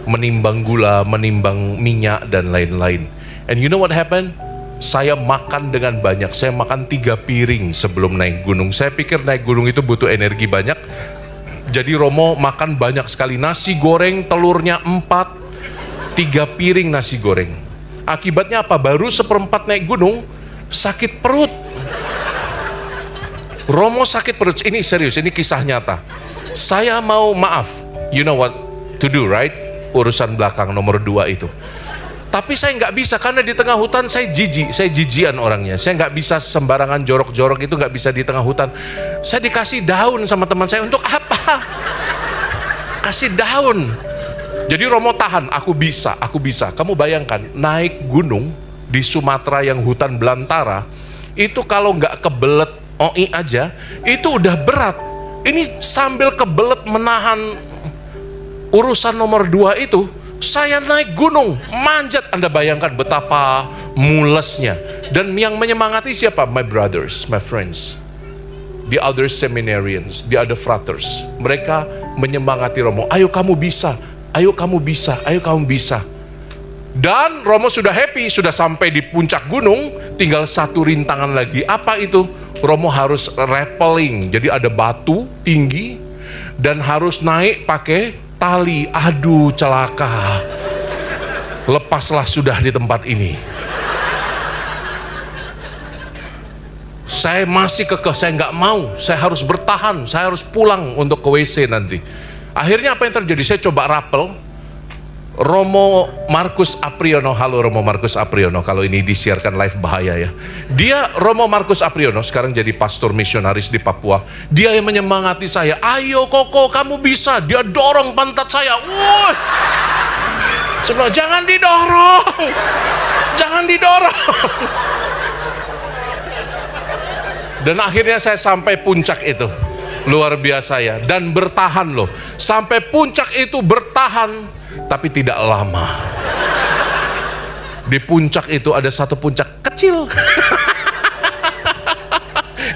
Menimbang gula, menimbang minyak, dan lain-lain. And you know what happened? Saya makan dengan banyak. Saya makan 3 piring sebelum naik gunung. Saya pikir naik gunung itu butuh energi banyak. Jadi Romo makan banyak sekali. Nasi goreng telurnya 4, 3 piring nasi goreng. Akibatnya apa? Baru seperempat naik gunung, sakit perut. Romo sakit perut. Ini serius, ini kisah nyata. Saya mau maaf. You know what to do, right? Urusan belakang nomor 2 itu. Tapi saya nggak bisa, karena di tengah hutan saya jijik, saya jijian orangnya. Saya nggak bisa sembarangan jorok-jorok, itu nggak bisa di tengah hutan. Saya dikasih daun sama teman saya, untuk apa? Kasih daun. Jadi Romo tahan, aku bisa. Kamu bayangkan, naik gunung di Sumatera yang hutan belantara, itu kalau nggak kebelet OI aja, itu udah berat. Ini sambil kebelet menahan urusan nomor 2 itu, saya naik gunung, manjat. Anda bayangkan betapa mulesnya. Dan yang menyemangati siapa? My brothers, my friends, the other seminarians, the other fratres. Mereka menyemangati Romo. Ayo kamu bisa, ayo kamu bisa, ayo kamu bisa. Dan Romo sudah happy, sudah sampai di puncak gunung. Tinggal 1 rintangan lagi. Apa itu? Romo harus rappelling. Jadi ada batu tinggi dan harus naik pakai tali. Aduh, celaka. Lepaslah sudah di tempat ini. Saya masih kekeh, saya nggak mau. Saya harus bertahan, saya harus pulang untuk ke WC nanti. Akhirnya apa yang terjadi? Saya coba rappel. Romo Markus Apriono. Halo Romo Markus Apriono, kalau ini disiarkan live bahaya ya. Dia, Romo Markus Apriono, sekarang jadi pastor misionaris di Papua. Dia yang menyemangati saya, ayo Koko kamu bisa. Dia dorong pantat saya. Wuh. Sebelah, jangan didorong. Jangan didorong. Dan akhirnya saya sampai puncak itu. Luar biasa ya. Dan bertahan loh. Sampai puncak itu bertahan. Tapi tidak lama. Di puncak itu ada satu puncak kecil.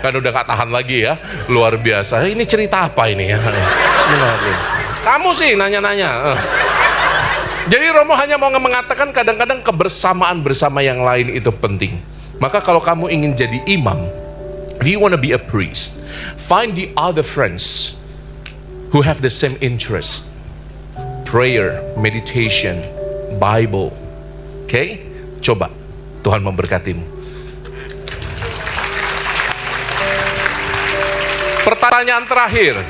Kan udah gak tahan lagi ya. Luar biasa. Ini cerita apa ini ya? Bismillahirrahmanirrahim. Kamu sih nanya-nanya. Jadi Romo hanya mau mengatakan kadang-kadang kebersamaan bersama yang lain itu penting. Maka kalau kamu ingin jadi imam, do you want to be a priest? Find the other friends who have the same interest. Prayer, meditation, Bible. Oke? Coba. Tuhan memberkatimu. Pertanyaan terakhir.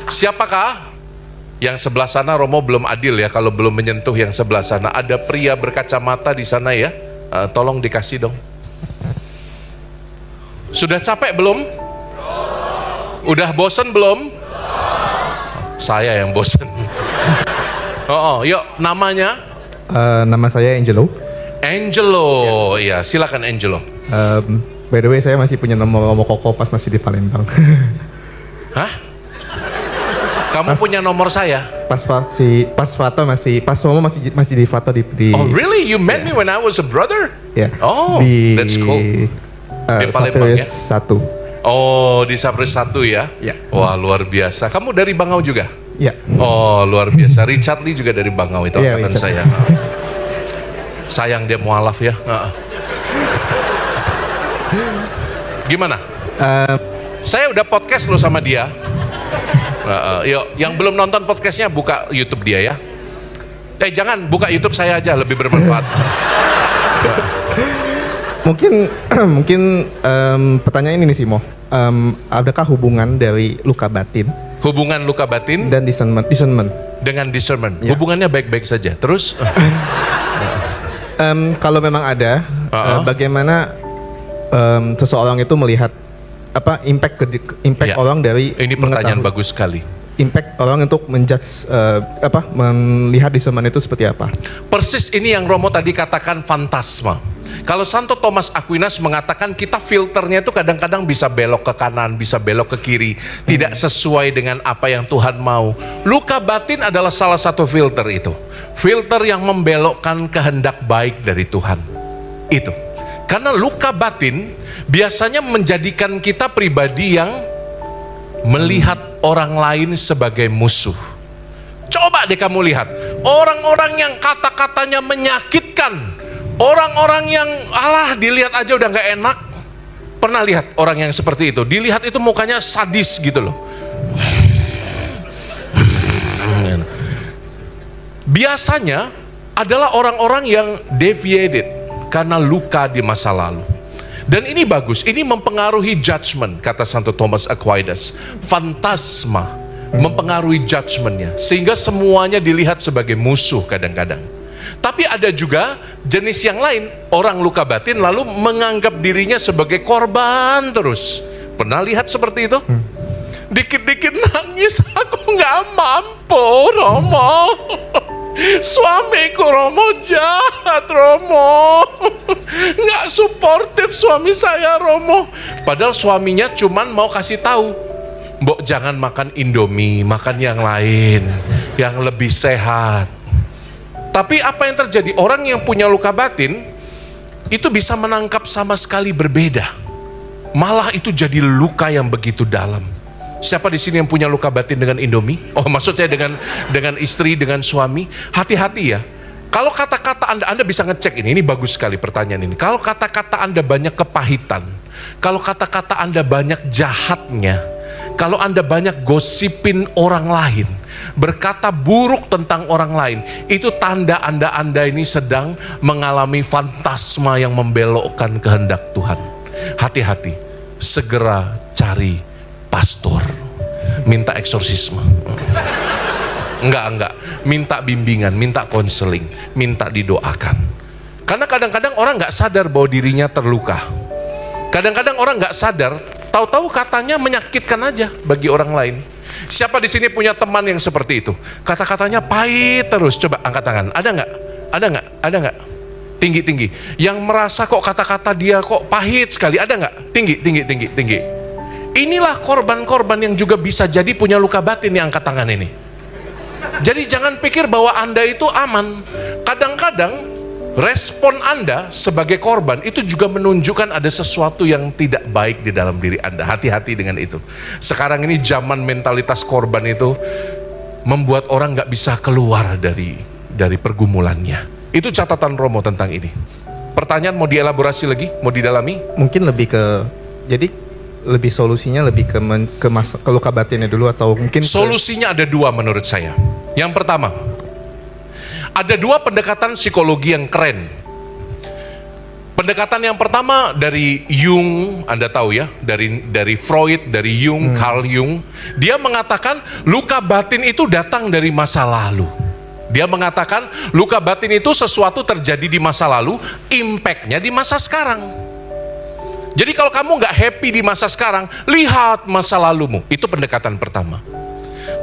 Siapakah yang sebelah sana? Romo belum adil ya kalau belum menyentuh yang sebelah sana. Ada pria berkacamata di sana ya. Tolong dikasih dong. Sudah capek belum? Udah bosen belum? Saya yang bosen. Yuk, namanya? Nama saya Angelo. Angelo, ya silakan Angelo. By the way, saya masih punya nomor Romo Koko pas masih di Palembang. Hah? Kamu punya nomor saya? Pas Fato masih, pas Romo masih di Fato di. Oh really? You met me when I was a brother? Yeah. Oh, that's cool. Di Palembang ya? 1. Oh, di Safris 1 ya? Ya. Wah, luar biasa. Kamu dari Bangau juga? Ya. Oh, luar biasa. Richard Lee juga dari Bangau, itu ya, angkatan saya. Sayang dia mualaf ya. Gimana? Saya udah podcast lo sama dia. Yuk, yang belum nonton podcastnya buka YouTube dia ya. Jangan, buka YouTube saya aja, lebih bermanfaat. Mungkin pertanyaan ini nih Simo, adakah hubungan dari luka batin? Hubungan luka batin dan discernment. Dengan discernment, ya. Hubungannya baik-baik saja. Terus? Kalau memang ada, bagaimana seseorang itu melihat impact ya. orang dari ini pertanyaan bagus sekali. Impact orang untuk menjudge melihat discernment itu seperti apa? Persis ini yang Romo tadi katakan fantasma. Kalau Santo Thomas Aquinas mengatakan kita filternya itu kadang-kadang bisa belok ke kanan, bisa belok ke kiri, tidak sesuai dengan apa yang Tuhan mau. Luka batin adalah salah satu filter itu. Filter yang membelokkan kehendak baik dari Tuhan. Itu. Karena luka batin biasanya menjadikan kita pribadi yang melihat orang lain sebagai musuh. Coba deh kamu lihat, orang-orang yang kata-katanya menyakitkan, orang-orang yang dilihat aja udah gak enak. Pernah lihat orang yang seperti itu? Dilihat itu mukanya sadis gitu loh. Biasanya adalah orang-orang yang deviated karena luka di masa lalu. Dan ini bagus, ini mempengaruhi judgment, kata Santo Thomas Aquinas. Fantasma mempengaruhi judgmentnya, sehingga semuanya dilihat sebagai musuh kadang-kadang. Tapi ada juga jenis yang lain, orang luka batin lalu menganggap dirinya sebagai korban terus. Pernah lihat seperti itu? Dikit-dikit nangis, aku nggak mampu, Romo. Suamiku Romo jahat, Romo. Nggak suportif suami saya, Romo. Padahal suaminya cuman mau kasih tahu, Mbok jangan makan Indomie, makan yang lain, yang lebih sehat. Tapi apa yang terjadi? Orang yang punya luka batin itu bisa menangkap sama sekali berbeda. Malah itu jadi luka yang begitu dalam. Siapa di sini yang punya luka batin dengan Indomie? Oh, maksudnya dengan istri, dengan suami? Hati-hati ya. Kalau kata-kata Anda bisa ngecek ini bagus sekali pertanyaan ini. Kalau kata-kata Anda banyak kepahitan, kalau kata-kata Anda banyak jahatnya, kalau Anda banyak gosipin orang lain, berkata buruk tentang orang lain, itu tanda Anda ini sedang mengalami fantasma yang membelokkan kehendak Tuhan. Hati-hati, segera cari pastor, minta eksorsisme. Enggak. Minta bimbingan, minta konseling, minta didoakan. Karena kadang-kadang orang nggak sadar bahwa dirinya terluka. Kadang-kadang orang nggak sadar, tahu-tahu katanya menyakitkan aja bagi orang lain. Siapa di sini punya teman yang seperti itu? Kata-katanya pahit terus. Coba angkat tangan. Ada nggak? Ada nggak? Tinggi. Yang merasa kok kata-kata dia kok pahit sekali. Ada nggak? Tinggi. Inilah korban-korban yang juga bisa jadi punya luka batin yang angkat tangan ini. Jadi jangan pikir bahwa Anda itu aman. Kadang-kadang respon Anda sebagai korban itu juga menunjukkan ada sesuatu yang tidak baik di dalam diri Anda. Hati-hati dengan itu. Sekarang ini zaman mentalitas korban itu membuat orang nggak bisa keluar dari pergumulannya. Itu catatan Romo tentang ini. Pertanyaan mau dielaborasi lagi? Mau didalami? Mungkin lebih ke, jadi lebih solusinya lebih ke luka batinnya dulu, atau mungkin solusinya ada dua menurut saya. Yang pertama, ada dua pendekatan psikologi yang keren. Pendekatan yang pertama dari Jung, Anda tahu ya, dari Freud, dari Jung, Carl Jung. Dia mengatakan luka batin itu datang dari masa lalu. Dia mengatakan luka batin itu sesuatu terjadi di masa lalu, impact-nya di masa sekarang. Jadi kalau kamu nggak happy di masa sekarang, lihat masa lalumu. Itu pendekatan pertama.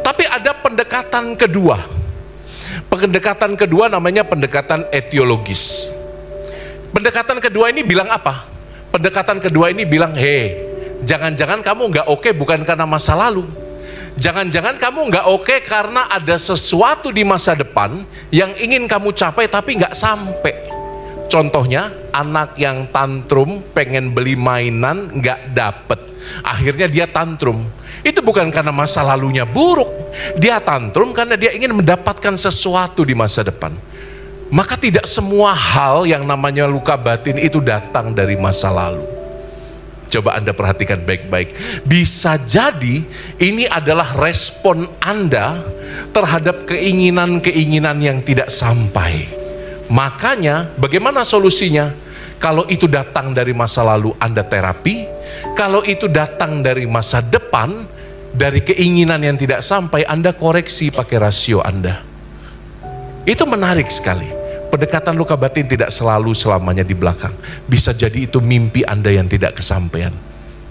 Tapi ada pendekatan kedua. Pendekatan kedua namanya pendekatan etiologis. Pendekatan kedua ini bilang apa? Pendekatan kedua ini bilang, jangan-jangan kamu nggak oke bukan karena masa lalu. Jangan-jangan kamu nggak oke karena ada sesuatu di masa depan yang ingin kamu capai tapi nggak sampai. Contohnya, anak yang tantrum pengen beli mainan nggak dapet, akhirnya dia tantrum. Itu bukan karena masa lalunya buruk, dia tantrum karena dia ingin mendapatkan sesuatu di masa depan. Maka tidak semua hal yang namanya luka batin itu datang dari masa lalu. Coba Anda perhatikan baik-baik. Bisa jadi ini adalah respon Anda terhadap keinginan-keinginan yang tidak sampai. Makanya bagaimana solusinya? Kalau itu datang dari masa lalu, Anda terapi. Kalau itu datang dari masa depan, dari keinginan yang tidak sampai, Anda koreksi pakai rasio Anda. Itu menarik sekali. Pendekatan luka batin tidak selalu selamanya di belakang. Bisa jadi itu mimpi Anda yang tidak kesampaian.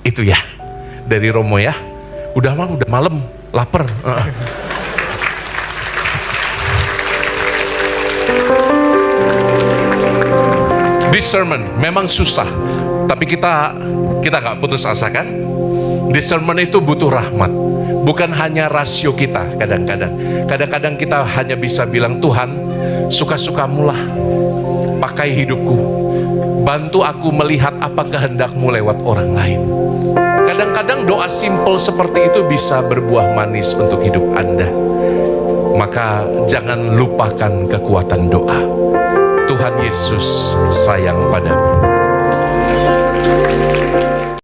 Itu ya, dari Romo ya. Udah malam, lapar. Discernment memang susah, tapi kita nggak putus asa kan? Discernment itu butuh rahmat, bukan hanya rasio kita. Kadang-kadang kita hanya bisa bilang, Tuhan, suka-sukamu lah, pakai hidupku, bantu aku melihat apa kehendak-mu lewat orang lain. Kadang-kadang doa simple seperti itu bisa berbuah manis untuk hidup Anda. Maka jangan lupakan kekuatan doa. Tuhan Yesus sayang padamu.